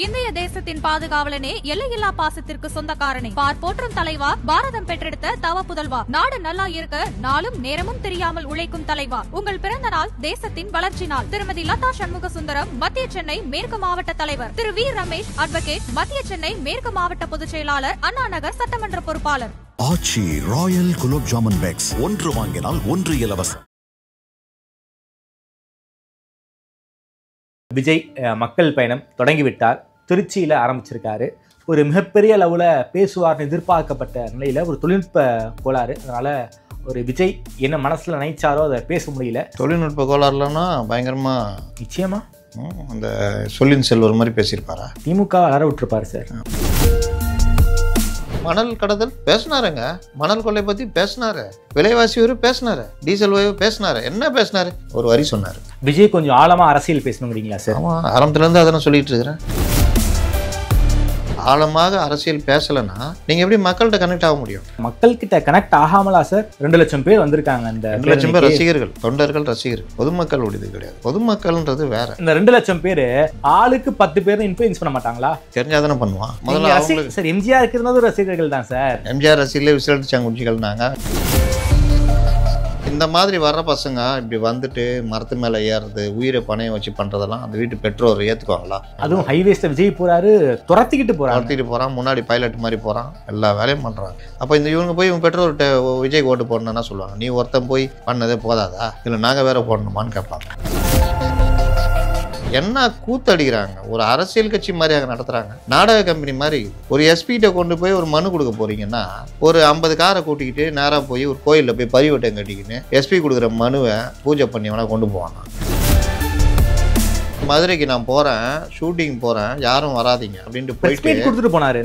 இந்திய தேசத்தின் பாதுகாவலனே, எல்லையில்லா பாசத்திற்கு சொந்தக்காரனே, பார் போற்றும் தலைவா, பாரதம் பெற்றெடுத்த தவ புதல்வா, நாடு நல்லா இருக்க நாளும் நேரமும் தெரியாமல் உழைக்கும் தலைவா, உங்கள் பிறந்த நாள் தேசத்தின் வளர்ச்சி நாள். திருமதி லதா சண்முக சுந்தரம், மத்திய சென்னை மேற்கு மாவட்ட தலைவர். திரு வி ரமேஷ், அட்வொகேட், மத்திய சென்னை மேற்கு மாவட்ட பொதுச் செயலாளர், அண்ணா நகர் சட்டமன்ற பொறுப்பாளர். ஆச்சி ராயல் குலோப் ஜாமன் பேக்ஸ், ஒன்று வாங்கினால் ஒன்று இலவசம். விஜய் மக்கள் பயணம் தொடங்கிவிட்டார். திருச்சியில் ஆரம்பிச்சிருக்காரு. ஒரு மிகப்பெரிய அளவில் பேசுவார்னு எதிர்பார்க்கப்பட்ட நிலையில் ஒரு தொழில்நுட்ப கோளாறு. அதனால் ஒரு விஜய் என்ன மனசில் நினைச்சாரோ அதை பேச முடியல. தொழில்நுட்ப கோளாறுலன்னா பயங்கரமாக நிச்சயமா அந்த சொல்லின் செல்வர் மாதிரி பேசியிருப்பாரா? திமுக வளர விட்டுருப்பாரு சார். மணல் கடத்தல் பேசினாருங்க, மணல் கொள்ளை பற்றி பேசினாரு, விலைவாசி உயர்வு பேசினாரு, டீசல் உயர்வு பேசினாரு, என்ன பேசினாரு? ஒரு வரி சொன்னார். விஜய் கொஞ்சம் ஆழமாக அரசியல் பேசணுங்கிறீங்களா சார்? ஆமாம், ஆரம்பத்துலேருந்து அதை நான் சொல்லிட்டு இருக்கிறேன். ஆழமாக அரசியல் பேசலைன்னா நீங்கள் எப்படி மக்கள்கிட்ட கனெக்ட் ஆக முடியும்? மக்கள்கிட்ட கனெக்ட் ஆகாமலா சார்? 2 லட்சம் பேர் வந்திருக்காங்க. இந்த 2 லட்சம் பேர் ரசிகர்கள், தொண்டர்கள், ரசிகர்கள். பொதுமக்கள் உடையது கிடையாது. பொதுமக்கள்ன்றது வேற. இந்த 2 லட்சம் பேர் ஆளுக்கு 10 பேர் இன்ஃபுளுன்ஸ் பண்ண மாட்டாங்களா? தெரிஞ்சாதானே பண்ணுவான். முதல்ல சார் எம்ஜிஆர் இருக்கிறது ரசிகர்கள் தான் சார். எம்ஜிஆர் ரசிகர்களே விசிலடிச்சாங்க, குஞ்சிகள்னாங்க. இந்த மாதிரி வர்ற பசங்க இப்படி வந்துட்டு மரத்து மேலே ஏறுறது, உயிரை பணையம் வச்சு பண்ணுறதெல்லாம் அந்த வீட்டு பெற்றோர் ஏற்றுக்குவாங்களா? அதுவும் ஹைவேஸில் விஜய் போகிறாரு, துரத்திக்கிட்டு போகிறான், முன்னாடி பைலட் மாதிரி போகிறான், எல்லா வேலையும் பண்ணுறாங்க. அப்போ இவங்க போய் இவங்க பெற்றோர்கிட்ட விஜய் ஓட்டு போடணுன்னா சொல்லுவாங்க, நீ ஒருத்தன் போய் பண்ணதே போதாதா, இல்லை நாங்கள் வேற போடணுமான்னு கேட்பாங்க. என்ன கூத்தடிக்கிறாங்க? ஒரு அரசியல் கட்சி மாதிரி அங்கே நடத்துகிறாங்க, நாடக கம்பெனி மாதிரி. ஒரு எஸ்பிகிட்ட கொண்டு போய் ஒரு மனு கொடுக்க போறீங்கன்னா ஒரு 50 காரை கூட்டிக்கிட்டு நேராக போய் ஒரு கோயிலில் போய் பரிவட்டம் கட்டிக்கின்னு எஸ்பி கொடுக்குற மனுவை பூஜை பண்ணி வேணா கொண்டு போவாங்க. மதுரைக்கு நான் போகிறேன், ஷூட்டிங் போகிறேன், யாரும் வராதிங்க அப்படின்ட்டு போயிட்டு கொடுத்துட்டு போனாரு.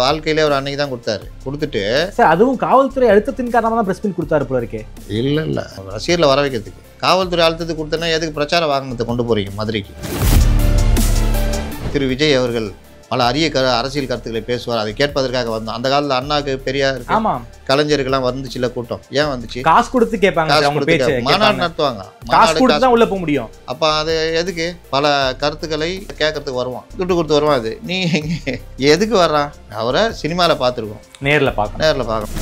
வாழ்க்கையிலே அவர் அன்னைக்கு தான் கொடுத்தாரு. கொடுத்துட்டு அதுவும் காவல்துறை அழுத்தத்தின் காரணமாக தான் பிரஸ் மீட் கொடுத்தாரு போல இருக்கே. இல்லை ரசிகர்களை வர வைக்கிறதுக்கு காவல்துறை அழுத்தத்துக்கு கொடுத்தனா எதுக்கு பிரச்சார வாகனத்தை கொண்டு போறீங்க மதுரைக்கு? திரு விஜய் அவர்கள் பல அரிய அரசியல் கருத்துக்களை பேசுவார். அதை கேட்பதற்காக வந்தோம். அந்த காலத்தில் அண்ணாக்கு பெரியார், கலைஞருக்கெல்லாம் வந்துச்சுல கூட்டம். ஏன் வந்துச்சு? காசு கொடுத்து கேட்பாங்க, மாநாடு நடத்துவாங்க, உள்ள போக முடியும். அப்ப அது எதுக்கு? பல கருத்துக்களை கேட்கறதுக்கு வருவான், துட்டு கொடுத்து வருவான். அது நீ எதுக்கு வர்றான்? அவரை சினிமாவில் பார்த்துருக்கோம், நேரில் பார்க்கணும்.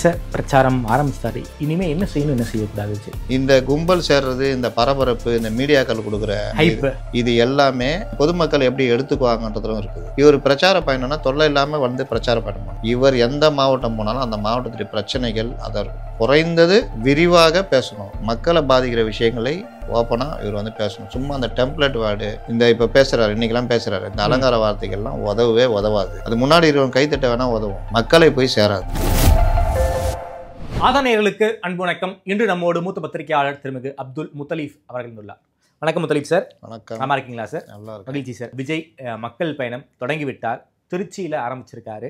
சார் பிரச்சாரம் ஆரம்பிச்சாரு. இனிமே என்ன செய்யணும், என்ன செய்யக்கூடாது? இந்த கும்பல் சேர்றது, இந்த பரபரப்பு, இந்த மீடியாக்கள் கொடுக்குற இது எல்லாமே பொதுமக்கள் எப்படி எடுத்துக்குவாங்கன்றதும் இருக்குது. இவர் பிரச்சார பயணம்னா தொல்லை இல்லாமல் வந்து பிரச்சார பயணம். இவர் எந்த மாவட்டம் போனாலும் அந்த மாவட்டத்துடைய பிரச்சனைகள் அதை குறைந்தது விரிவாக பேசணும். மக்களை பாதிக்கிற விஷயங்களை ஓப்பனாக இவர் வந்து பேசணும். சும்மா அந்த டெம்ப்ளேட் வேர்டு, இந்த இப்போ பேசுகிறாரு, இன்றைக்கெல்லாம் பேசுகிறாரு, இந்த அலங்கார வார்த்தைகள்லாம் உதவவே உதவாது. அது முன்னாடி இருக்கவங்க கைத்தட்ட வேணால் உதவும், மக்களை போய் சேராது. ஆதானியர்களுக்கு அன்பு வணக்கம். இன்று நம்மோடு மூத்த பத்திரிகையாளர் திருமிகு அப்துல் முத்தலீப் அவர்கள் உள்ளார். வணக்கம் முத்தலீப் சார். வணக்கம். நல்லா இருக்கீங்களா சார்? நல்லா இருக்கு. மகிழ்ச்சி சார். விஜய் மக்கள் பயணம் தொடங்கிவிட்டார். திருச்சியில் ஆரம்பிச்சிருக்காரு.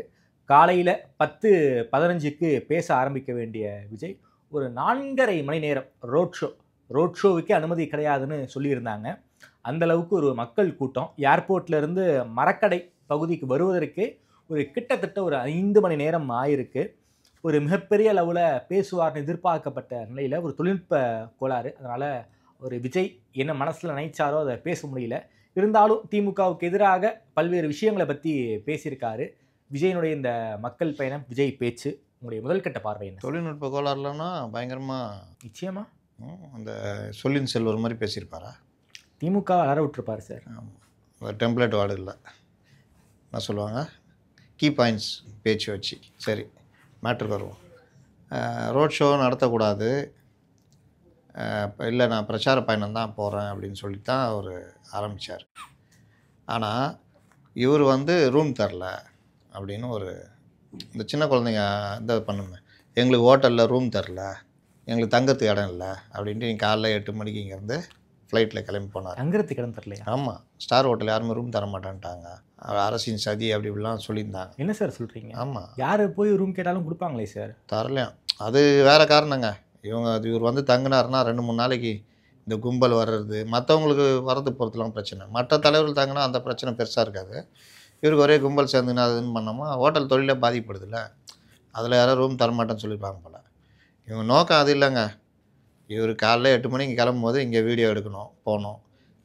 காலையில் 10:15க்கு பேச ஆரம்பிக்க வேண்டிய விஜய் ஒரு 4.5 மணி நேரம் ரோட் ஷோவுக்கே அனுமதி கிடையாதுன்னு சொல்லியிருந்தாங்க. அந்தளவுக்கு ஒரு மக்கள் கூட்டம். ஏர்போர்ட்லேருந்து மரக்கடை பகுதிக்கு வருவதற்கே ஒரு கிட்டத்தட்ட ஒரு 5 மணி நேரம் ஆயிருக்கு. ஒரு மிகப்பெரிய அளவில் பேசுவார்னு எதிர்பார்க்கப்பட்ட நிலையில் ஒரு தொழில்நுட்ப கோளாறு. அதனால் ஒரு விஜய் என்ன மனசில் நினைச்சாரோ அதை பேச முடியல. இருந்தாலும் திமுகவுக்கு எதிராக பல்வேறு விஷயங்களை பற்றி பேசியிருக்காரு. விஜயனுடைய இந்த மக்கள் பயணம், விஜய் பேச்சு, உங்களுடைய முதல் கட்ட பார்வை என்ன? தொழில்நுட்ப கோளாறுலன்னா பயங்கரமாக நிச்சயமா அந்த சொல்லின் செல்வர் மாதிரி பேசியிருப்பாரா? திமுக வளர விட்டுருப்பார் சார். டெம்ப்ளேட் வார்டு இல்லை என்ன சொல்லுவாங்க, கீ பாயிண்ட்ஸ் பேச்சு வச்சு. சரி, மேட்ருக்கு வருவோம். ரோட் ஷோ நடத்தக்கூடாது, இல்லை நான் பிரச்சார பயணம் தான் போகிறேன் அப்படின்னு சொல்லி தான் அவர் ஆரம்பித்தார். ஆனால் இவர் வந்து ரூம் தரல அப்படின்னு ஒரு இந்த சின்ன குழந்தைங்க இந்த பண்ணுங்க, எங்களுக்கு ஹோட்டலில் ரூம் தரல, எங்களுக்கு தங்கறதுக்கு இடம் இல்லை அப்படின்ட்டு நீங்கள் காலைல 8 மணிக்கு இங்கேருந்து ஃப்ளைட்டில் கிளம்பி போனார். தங்கறதுக்கு இடம் தரலையா? ஆமாம், ஸ்டார் ஹோட்டல் யாருமே ரூம் தர மாட்டான்ட்டாங்க. அரசின் சதி அப்படி இப்படிலாம் சொல்லியிருந்தாங்க. என்ன சார் சொல்கிறீங்க? ஆமாம், யார் போய் ரூம் கேட்டாலும் கொடுப்பாங்களே சார்? தரலையாம். அது வேறு காரணங்க. இவர் வந்து தங்கினார்னா 2-3 நாளைக்கு இந்த கும்பல் வர்றது, மற்றவங்களுக்கு வரது பொறுத்துலாம் பிரச்சனை. மற்ற தலைவர்கள் தங்கினா அந்த பிரச்சனை பெருசாக இருக்காது. இவருக்கு ஒரே கும்பல் சேர்ந்துன்னா அதுன்னு பண்ணோமா ஹோட்டல் தொழிலே பாதிப்படுதில்ல. அதில் யாரும் ரூம் தரமாட்டேன்னு சொல்லியிருப்பாங்க போல். இவங்க நோக்கம் அது இல்லைங்க. இவர் காலைல 8 மணிக்கு கிளம்பும் போது இங்கே வீடியோ எடுக்கணும், போகணும்,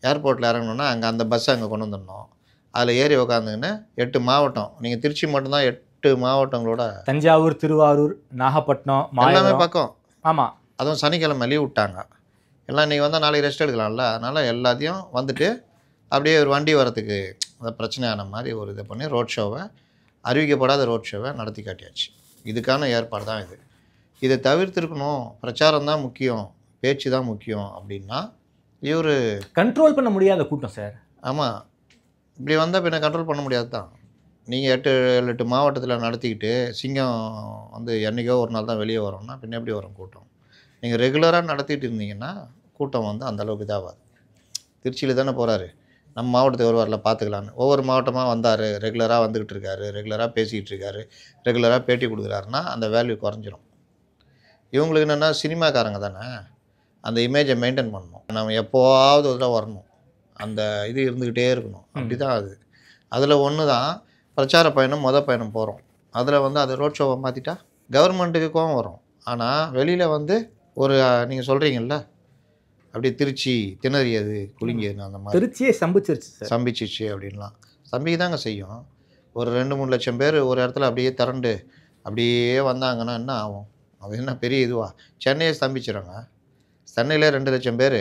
ஏர்போர்ட்டில் இறங்கணுன்னா அங்கே அந்த பஸ்ஸை அங்கே கொண்டு வந்துடணும். அதில் ஏறி உக்காந்துங்கன்னு 8 மாவட்டம், நீங்கள் திருச்சி மட்டும்தான் 8 மாவட்டங்களோட, தஞ்சாவூர், திருவாரூர், நாகப்பட்டினம், எல்லாமே பக்கம். ஆமாம், அதுவும் சனிக்கிழமை லீவ் விட்டாங்க. எல்லாம் நீங்கள் வந்தால் நாளைக்கு ரெஸ்ட் எடுக்கலாம்ல. அதனால் எல்லாத்தையும் வந்துட்டு அப்படியே ஒரு வண்டி வரத்துக்கு அந்த பிரச்சனையான மாதிரி ஒரு இதை பண்ணி ரோட் ஷோவை, அறிவிக்கப்படாத ரோட் ஷோவை நடத்தி காட்டியாச்சு. இதுக்கான ஏற்பாடு தான் இது. இதை தவிர்த்திருக்கணும், பிரச்சாரம் தான் முக்கியம், பேச்சு தான் முக்கியம் அப்படின்னா இவர் கண்ட்ரோல் பண்ண முடியாத கூட்டம் சார். ஆமாம், இப்படி வந்தால் பின்ன கண்ட்ரோல் பண்ண முடியாது தான். நீங்கள் 8 மாவட்டத்தில் நடத்திக்கிட்டு சிங்கம் வந்து என்றைக்கோ ஒரு நாள் தான் வெளியே வரோம்னா பின்ன எப்படி வரும் கூட்டம்? நீங்கள் ரெகுலராக நடத்திட்டு இருந்தீங்கன்னா கூட்டம் வந்து அந்தளவுக்கு இதாகாது. திருச்சியில் தானே போகிறாரு, நம்ம மாவட்டத்துக்கு வருவாரில் பார்த்துக்கலான்னு. ஒவ்வொரு மாவட்டமாக வந்தார், ரெகுலராக வந்துக்கிட்டு இருக்காரு, ரெகுலராக பேசிக்கிட்டு இருக்காரு, ரெகுலராக பேட்டி கொடுக்குறாருன்னா அந்த வேல்யூ குறைஞ்சிரும். இவங்களுக்கு என்னென்னா சினிமாக்காரங்க தானே, அந்த இமேஜை மெயின்டைன் பண்ணணும். நம்ம எப்போவாவது ஒரு தடவை வரணும், அந்த இது இருந்துக்கிட்டே இருக்கணும். அப்படி தான் அது. அதில் ஒன்று தான் பிரச்சார பயணம், பயணம் போகிறோம். அதில் வந்து அது ரோட் ஷோவை மாற்றிட்டா கவர்மெண்ட்டுக்கு கோவம் வரும். ஆனால் வெளியில் வந்து ஒரு நீங்கள் சொல்கிறீங்கல்ல, அப்படி திருச்சி திணறியது குலுங்கியது, அந்த மாதிரி திருச்சியே சம்பிச்சிச்சு அப்படின்லாம் சம்பிக்கு தாங்க செய்யும். ஒரு 2-3 லட்சம் பேர் ஒரு இடத்துல அப்படியே திரண்டு அப்படியே வந்தாங்கன்னா என்ன ஆகும்? அது என்ன பெரிய இதுவா? சென்னையை ஸ்தம்பிச்சிடுங்க. சென்னையில் 2 லட்சம் பேர்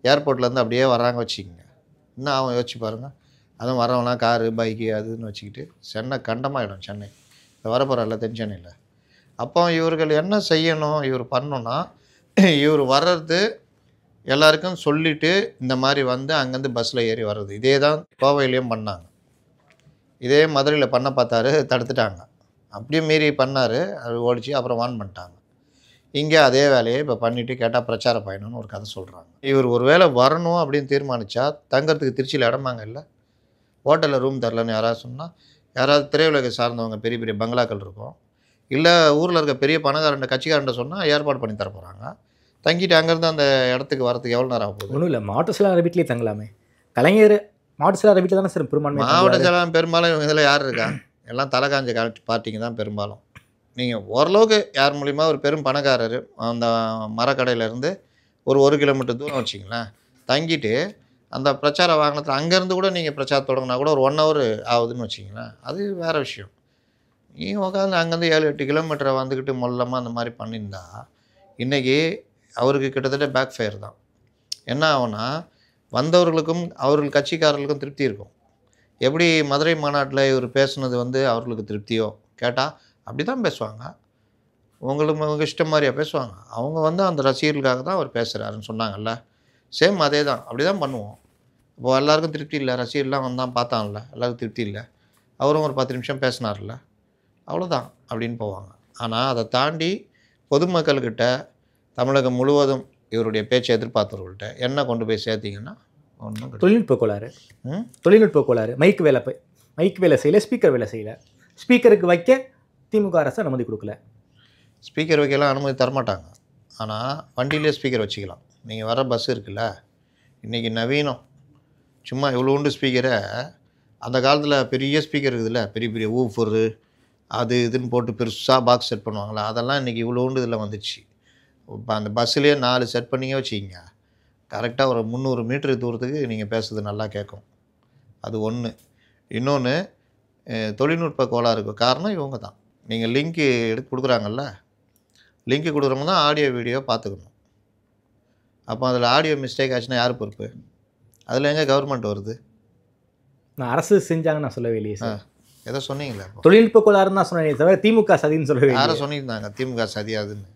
ஏர்போர்ட்லேருந்து அப்படியே வர்றாங்க வச்சுக்கோங்க, என்ன ஆகும் யோசிச்சு பாருங்கள். அதுவும் வரவங்களாம் காரு, பைக்கு அதுன்னு வச்சுக்கிட்டு சென்னை கண்டமாகிடும். சென்னை இந்த வரப்போகிறல்ல தென் சென்னையில். அப்போ இவர்கள் என்ன செய்யணும், இவர் பண்ணணுன்னா, இவர் வர்றது எல்லாருக்கும் சொல்லிவிட்டு இந்த மாதிரி வந்து அங்கேருந்து பஸ்ஸில் ஏறி வர்றது. இதே தான் கோவையிலையும் பண்ணாங்க, இதே மதுரையில் பண்ண பார்த்தாரு, தடுத்துட்டாங்க. அப்படியே மீறி பண்ணார், அது ஓடிச்சு, அப்புறம் வான் பண்ணிட்டாங்க. இங்கே அதே வேலையை இப்போ பண்ணிவிட்டு கேட்டால் பிரச்சார பயணம்னு ஒரு கதை சொல்கிறாங்க. இவர் ஒரு வேளை வரணும் அப்படின்னு தீர்மானித்தா தங்கறதுக்கு திருச்சியில் இடமாங்க இல்லை, ஹோட்டலில் ரூம் தரலன்னு யாராவது சொன்னால், யாராவது திரையுலகை சார்ந்தவங்க பெரிய பெரிய பங்களாக்கள் இருக்கும், இல்லை ஊரில் இருக்க பெரிய பணக்காரண்ட கட்சிக்காரண்ட சொன்னால் ஏற்பாடு பண்ணி தர போகிறாங்க. தங்கிட்டு அங்கேருந்து அந்த இடத்துக்கு வரத்துக்கு எவ்வளோ நேரம் ஆகும்? ஒன்றும் இல்லை, மாவட்ட செயலாளர் வீட்லேயே தங்கலாமே. கலைஞர் மாவட்ட செயலாளர் வீட்டில் தானே சார் பெரும்பான்மை. மாவட்ட செயலாளர் பெரும்பாலும் இவங்க இதில் யார் இருக்கா? எல்லாம் தலை காஞ்ச பார்ட்டிங்க தான் பெரும்பாலும். நீங்கள் ஓரளவுக்கு யார் மூலிமா ஒரு பெரும் பணக்காரர் அந்த மரக்கடையிலேருந்து ஒரு 1 கிலோமீட்டர் தூரம் வச்சிங்களேன் தங்கிட்டு அந்த பிரச்சார வாகனத்தில் அங்கேருந்து கூட நீங்கள் பிரச்சாரம் தொடங்கினா கூட ஒரு 1 hour ஆகுதுன்னு வச்சிங்களேன், அது வேறு விஷயம். நீங்கள் உட்காந்து அங்கேருந்து 7-8 கிலோமீட்டரை வந்துக்கிட்டு மொல்லமாக அந்த மாதிரி பண்ணியிருந்தா இன்றைக்கி அவருக்கு கிட்டத்தட்ட பேக் ஃபயர் தான். என்ன ஆகும்னா, வந்தவர்களுக்கும் அவர்கள் கட்சிக்காரர்களுக்கும் திருப்தி இருக்கும். எப்படி மதுரை மாநாட்டில் இவர் பேசுனது வந்து அவர்களுக்கு திருப்தியோ கேட்டால் அப்படி தான் பேசுவாங்க. உங்களுக்கு இஷ்டம் மாதிரியா பேசுவாங்க. அவங்க வந்து அந்த ரசிகர்களுக்காக தான் அவர் பேசுகிறாருன்னு சொன்னாங்கல்ல, சேம் அதே தான், அப்படி தான் பண்ணுவோம். இப்போது எல்லாருக்கும் திருப்தி இல்லை, ரசிகர்லாம் வந்தான் பார்த்தான்ல, எல்லாருக்கும் திருப்தி இல்லை, அவரும் ஒரு 10 நிமிஷம் பேசினார்ல, அவ்வளோதான் அப்படின்னு போவாங்க. ஆனால் அதை தாண்டி பொதுமக்கள்கிட்ட தமிழகம் முழுவதும் இவருடைய பேச்சை எதிர்பார்த்தவர்கள்ட்ட என்ன கொண்டு போய் சேர்த்திங்கன்னா ஒன்றும் தொழில்நுட்ப கோளாறு. மைக் வேலை செய்யலை, ஸ்பீக்கர் வேலை செய்யலை. ஸ்பீக்கருக்கு வைக்க திமுக அரசு அனுமதி கொடுக்கல. ஸ்பீக்கர் வைக்கலாம் அனுமதி தரமாட்டாங்க. ஆனால் வண்டியிலே ஸ்பீக்கர் வச்சுக்கலாம். நீங்கள் வர பஸ் இருக்குல்ல, இன்றைக்கி நவீனம், சும்மா இவ்வளோ உண்டு ஸ்பீக்கரை. அந்த காலத்தில் பெரிய ஸ்பீக்கர் இருக்குதுல்ல, பெரிய பெரிய ஊஃபரு அது இதுன்னு போட்டு பெருசாக பாக்ஸ் செட் பண்ணுவாங்களா, அதெல்லாம் இன்றைக்கி இவ்வளோ உண்டு இதில் வந்துடுச்சு. இப்போ அந்த பஸ்ஸுலேயே 4 செட் பண்ணிங்க வச்சுக்கிங்க, கரெக்டாக ஒரு 300 மீட்டரு தூரத்துக்கு நீங்கள் பேசுறது நல்லா கேட்கும். அது ஒன்று. இன்னொன்று, தொழில்நுட்ப கோளாறுக்கு காரணம் இவங்க தான். நீங்கள் லிங்க்கு எடுத்து கொடுக்குறாங்கல்ல, லிங்க்கு கொடுக்குறவங்க தான் ஆடியோ வீடியோ பார்த்துக்கணும். அப்போ அதில் ஆடியோ மிஸ்டேக் ஆச்சுன்னா யார் பொறுப்பு? அதில் எங்கே கவர்மெண்ட் வருது? நான் அரசு செஞ்சாங்கன்னு நான் சொல்லவே இல்லையே சார். எதை சொன்னீங்களே, தொழில்நுட்ப கோளாறுன்னு தான் சொன்னேன் தவிர திமுக சதின்னு சொல்லவே. யாரை சொல்லியிருந்தாங்க திமுக சதியாதுன்னு?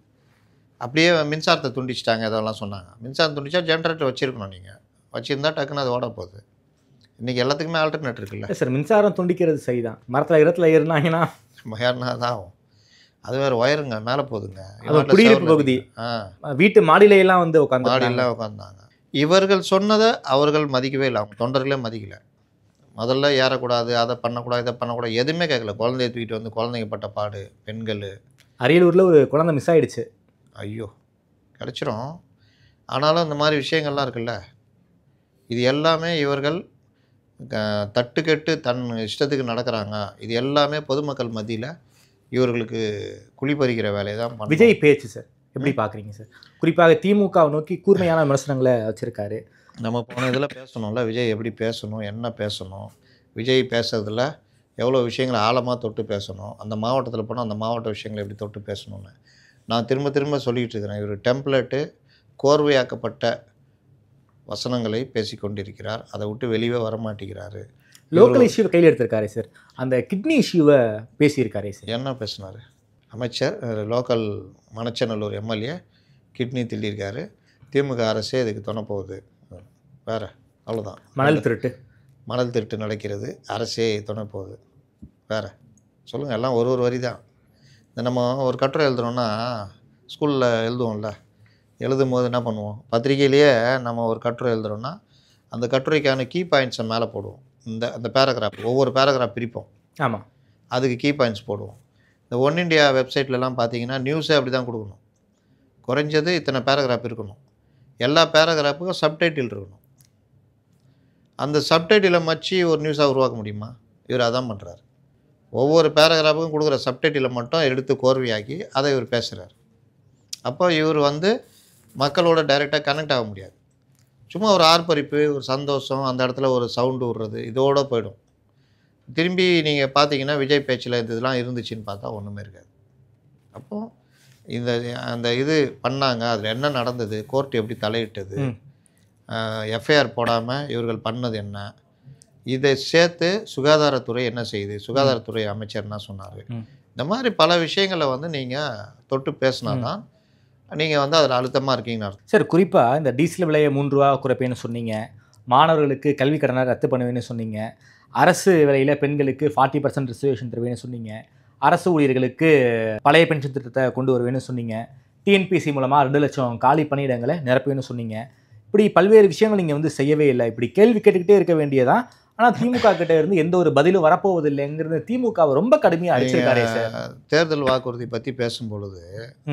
அப்படியே மின்சாரத்தை துண்டிச்சிட்டாங்க, இதெல்லாம் சொன்னாங்க. மின்சாரம் துண்டிச்சா ஜென்ரேட்டர் வச்சுருக்கணும், நீங்கள் வச்சுருந்தா டக்குன்னு அது ஓட போகுது. இன்றைக்கி எல்லாத்துக்குமே ஆல்டர்னேட் இருக்குல்ல சார். மின்சாரம் துண்டிக்கிறது சரி தான், மரத்தில் ஏறினாங்கன்னா ஏறினா தான் ஆகும். அது வேறு ஒயருங்க மேலே போகுதுங்க, குடியிருப்பு பகுதி, வீட்டு மாடியிலையெல்லாம் வந்து மாடியெல்லாம் உட்காந்தாங்க. இவர்கள் சொன்னதை அவர்கள் மதிக்கவே இல்லை, அவங்க தொண்டர்களே மதிக்கலை. முதல்ல ஏறக்கூடாது, அதை பண்ணக்கூடாது, இதை பண்ணக்கூடாது, எதுவுமே கேட்கல. குழந்தைய தூக்கிட்டு வந்து குழந்தைங்க பட்ட பாடு, பெண்கள். அரியலூரில் ஒரு குழந்தை மிஸ் ஆகிடுச்சு. ஐயோ, கிடச்சிரும். ஆனாலும் இந்த மாதிரி விஷயங்கள்லாம் இருக்குல்ல, இது எல்லாமே இவர்கள் தட்டுக்கெட்டு தன் இஷ்டத்துக்கு நடக்கிறாங்க. இது எல்லாமே பொதுமக்கள் மத்தியில் இவர்களுக்கு குழிப்பறிக்கிற வேலையை தான். விஜய் பேச்சு சார் எப்படி பார்க்குறீங்க சார்? குறிப்பாக திமுகவை நோக்கி கூர்மையான விமர்சனங்களை வச்சுருக்காரு. நம்ம போன இதில் பேசணும்ல, விஜய் எப்படி பேசணும், என்ன பேசணும், விஜய் பேசுறதுல எவ்வளோ விஷயங்களை ஆழமாக தொட்டு பேசணும், அந்த மாவட்டத்தில் போனால் அந்த மாவட்ட விஷயங்களை எப்படி தொட்டு பேசணும்னு நான் திரும்ப திரும்ப சொல்லிகிட்டு இருக்கிறேன். இவர் டெம்ப்ளேட்டு கோர்வையாக்கப்பட்ட வசனங்களை பேசிக்கொண்டிருக்கிறார். அதை விட்டு வெளியே வரமாட்டேங்கிறாரு. லோக்கல் இஷ்யூவை கையில் எடுத்திருக்காரு சார். அந்த கிட்னி இஷ்யூவை பேசியிருக்காரு சார். என்ன பேசினார் அமைச்சர்? லோக்கல் மணச்சநல்லூர் எம்எல்ஏ கிட்னி திள்ளியிருக்காரு. திமுக அரசே இதுக்கு துணை போகுது. வேறு அவ்வளோதான். மணல் திருட்டு நடக்கிறது, அரசே துணை போகுது. வேறு சொல்லுங்கள். எல்லாம் ஒரு வரி தான். இந்த நம்ம ஒரு கட்டுரை எழுதுகிறோன்னா ஸ்கூலில் எழுதுவோம்ல, எழுதும் போது என்ன பண்ணுவோம், பத்திரிகையிலேயே நம்ம ஒரு கட்டுரை எழுதுகிறோன்னா அந்த கட்டுரைக்கான கீ பாயிண்ட்ஸை மேலே போடுவோம். அந்த பேராகிராஃப், ஒவ்வொரு பேராகிராஃப் பிரிப்போம். ஆமாம், அதுக்கு கீ பாயிண்ட்ஸ் போடுவோம். இந்த ஒன் இண்டியா வெப்சைட்லலாம் பார்த்தீங்கன்னா நியூஸே அப்படி தான் கொடுக்கணும். குறைஞ்சது இத்தனை பேராகிராஃப் இருக்கணும். எல்லா பேராகிராஃபுக்கும் சப்டைட்டில் இருக்கணும். அந்த சப்டைட்டிலை மச்சு ஒரு நியூஸாக உருவாக்க முடியுமா? இவர் அதான் பண்ணுறாரு. ஒவ்வொரு பேராகிராஃபுக்கும் கொடுக்குற சப்டைட்டிலை மட்டும் எடுத்து கோர்வையாக்கி அதை இவர் பேசுகிறார். அப்போ இவர் மக்களோட டைரெக்டாக கனெக்ட் ஆக முடியாது. சும்மா ஒரு ஆர்ப்பரிப்பு, ஒரு சந்தோஷம், அந்த இடத்துல ஒரு சவுண்டு விடுறது, இதோடு போயிடும். திரும்பி நீங்கள் பார்த்தீங்கன்னா விஜய் பேச்சில் இந்த இதெல்லாம் இருந்துச்சுன்னு பார்த்தா ஒன்றுமே இருக்காது. அப்போது அந்த இது பண்ணாங்க, அதில் என்ன நடந்தது, கோர்ட் எப்படி தலையிட்டது, எஃப்ஐஆர் போடாமல் இவர்கள் பண்ணது என்ன, இதை சேர்த்து சுகாதாரத்துறை என்ன செய்யுது, சுகாதாரத்துறை அமைச்சர் என்ன சொன்னார், இந்த மாதிரி பல விஷயங்களை நீங்கள் தொட்டு பேசினா தான் நீங்கள் அதில் அழுத்தமாக இருக்கீங்கன்னு சார். குறிப்பாக இந்த டீசல் விலையை 3 ரூபா குறைப்பேன்னு சொன்னீங்க, மாணவர்களுக்கு கல்வி கடனை ரத்து பண்ணுவேன்னு சொன்னீங்க, அரசு விலையில் பெண்களுக்கு 40% ரிசர்வேஷன் தருவேன்னு சொன்னீங்க, அரசு ஊழியர்களுக்கு பழைய பென்ஷன் திட்டத்தை கொண்டு வருவேன்னு சொன்னீங்க, டிஎன்பிசி மூலமாக 2 லட்சம் காலி பணியிடங்களை நிரப்புவேன்னு சொன்னீங்க. இப்படி பல்வேறு விஷயங்கள் நீங்கள் செய்யவே இல்லை. இப்படி கேள்வி கேட்டுக்கிட்டே இருக்க வேண்டியதான். ஆனால் திமுக கிட்ட இருந்து எந்த ஒரு பதிலும் வரப்போவதில்லைங்கிறது திமுகவை ரொம்ப கடுமையாக அடிச்சிருக்காரு சார். தேர்தல் வாக்குறுதி பற்றி பேசும்பொழுது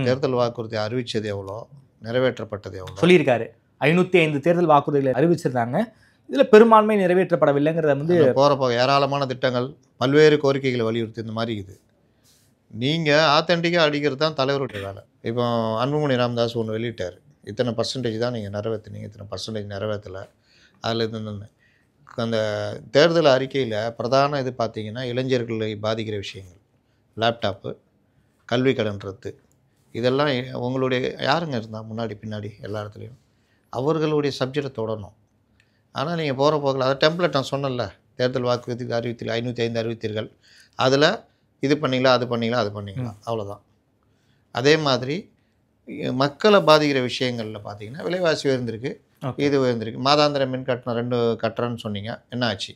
தேர்தல் வாக்குறுதி அறிவித்தது எவ்வளோ, நிறைவேற்றப்பட்டது எவ்வளோ சொல்லியிருக்காரு. 505 தேர்தல் வாக்குறுதிகளை அறிவிச்சிருந்தாங்க. இதில் பெரும்பான்மை நிறைவேற்றப்படவில்லைங்கிறத போக ஏராளமான திட்டங்கள், பல்வேறு கோரிக்கைகளை வலியுறுத்தி இந்த மாதிரி இது நீங்கள் ஆத்தென்டிக்காக அடிக்கிறது தான் தலைவருடைய வேலை. இப்போ அன்புமணி ராமதாஸ் ஒன்று வெளியிட்டார், இத்தனை பர்சன்டேஜ் தான் நீங்கள் நிறைவேற்றினீங்க, இத்தனை பர்சன்டேஜ் நிறைவேற்றலை. அதில் இருந்து அந்த தேர்தல் அறிக்கையில் பிரதான இது பார்த்திங்கன்னா இளைஞர்களை பாதிக்கிற விஷயங்கள், லேப்டாப்பு, கல்வி கடன் ரத்து, இதெல்லாம் உங்களுடைய யாருங்க இருந்தால் முன்னாடி பின்னாடி எல்லா இடத்துலையும் அவர்களுடைய சப்ஜெக்டை தொடரணும். ஆனால் நீங்கள் போகிற போகல அதை டெம்ப்ளேட் நான் சொன்னல, தேர்தல் வாக்குறுதிக்கு அறிவித்தீர்கள் 505 அறிவித்தீர்கள், அதில் இது பண்ணிங்களா அது பண்ணிங்களா அது பண்ணிங்களா, அவ்வளோதான். அதே மாதிரி மக்களை பாதிக்கிற விஷயங்களில் பார்த்திங்கன்னா விலைவாசி உயர்ந்திருக்கு, இது உயர்ந்திருக்கு, மாதாந்திர மின் கட்டணம் 2 கட்டுறேன்னு சொன்னீங்க, என்ன ஆச்சு?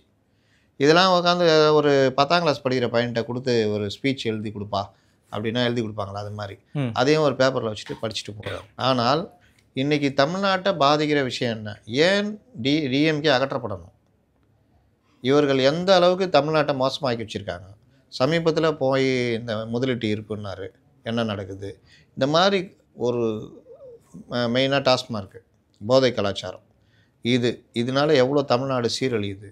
இதெல்லாம் உட்காந்து ஒரு 10ஆம் கிளாஸ் படிக்கிற பையன்கிட்ட கொடுத்து ஒரு ஸ்பீச் எழுதி கொடுப்பா அப்படின்னா எழுதி கொடுப்பாங்களா? அது மாதிரி அதையும் ஒரு பேப்பரில் வச்சுட்டு படிச்சுட்டு போகிறார். ஆனால் இன்றைக்கி தமிழ்நாட்டை பாதிக்கிற விஷயம் என்ன? ஏன் டிஎம்கே அகற்றப்படணும்? இவர்கள் எந்த அளவுக்கு தமிழ்நாட்டை மோசமாக்கி வச்சுருக்காங்க. சமீபத்தில் போய் இந்த முதலீட்டு இருக்குன்னாரு, என்ன நடக்குது? இந்த மாதிரி ஒரு மெயினாக டாஸ்மார்க்கு, போதை கலாச்சாரம், இதனால எவ்வளோ தமிழ்நாடு சீரழியுது,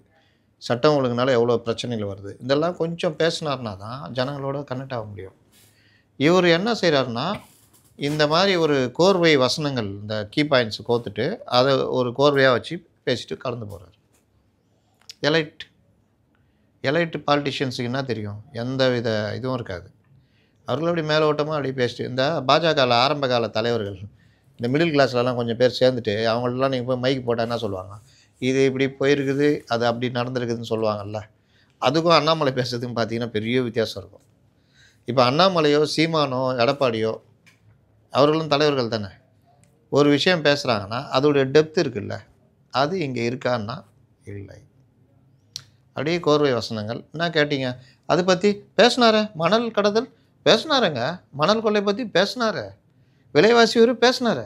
சட்டம் ஒழுங்குனால எவ்வளோ பிரச்சனைகள் வருது, இதெல்லாம் கொஞ்சம் பேசினார்னா தான் ஜனங்களோட கனெக்ட் ஆக முடியும். இவர் என்ன செய்கிறாருன்னா இந்த மாதிரி ஒரு கோர்வை வசனங்கள், இந்த கீ பாயிண்ட்ஸை கோத்துட்டு அதை ஒரு கோர்வையாக வச்சு பேசிட்டு கலந்து போகிறார். எலைட் பாலிட்டிஷியன்ஸுக்கு என்ன தெரியும்? எந்த வித இதுவும் இருக்காது. அவர்கள் அப்படி மேலோட்டமாக அப்படி பேசிட்டு, இந்த பாஜக ஆரம்ப கால தலைவர்கள், இந்த மிடில் கிளாஸ்லலாம் கொஞ்சம் பேர் சேர்ந்துட்டு அவங்களெலாம் நீங்கள் போய் மைக்கு போட்டால் என்ன சொல்லுவாங்க? இது இப்படி போயிருக்குது, அது அப்படி நடந்திருக்குதுன்னு சொல்லுவாங்கல்ல. அதுக்கும் அண்ணாமலை பேசுறதுக்கும் பார்த்தீங்கன்னா பெரிய வித்தியாசம் இருக்கும். இப்போ அண்ணாமலையோ சீமானோ எடப்பாடியோ அவர்களும் தலைவர்கள் தானே. ஒரு விஷயம் பேசுகிறாங்கன்னா அதோடைய டெப்த் இருக்குல்ல, அது இங்கே இருக்கான்னா இல்லை. அப்படியே கோர்வை வசனங்கள் என்ன கேட்டீங்க? அதை பற்றி பேசினார, மணல் கடத்தல் பேசினாருங்க, மணல் கொள்ளை பற்றி பேசினாரு, விலைவாசி உயர்வு பேசினாரு,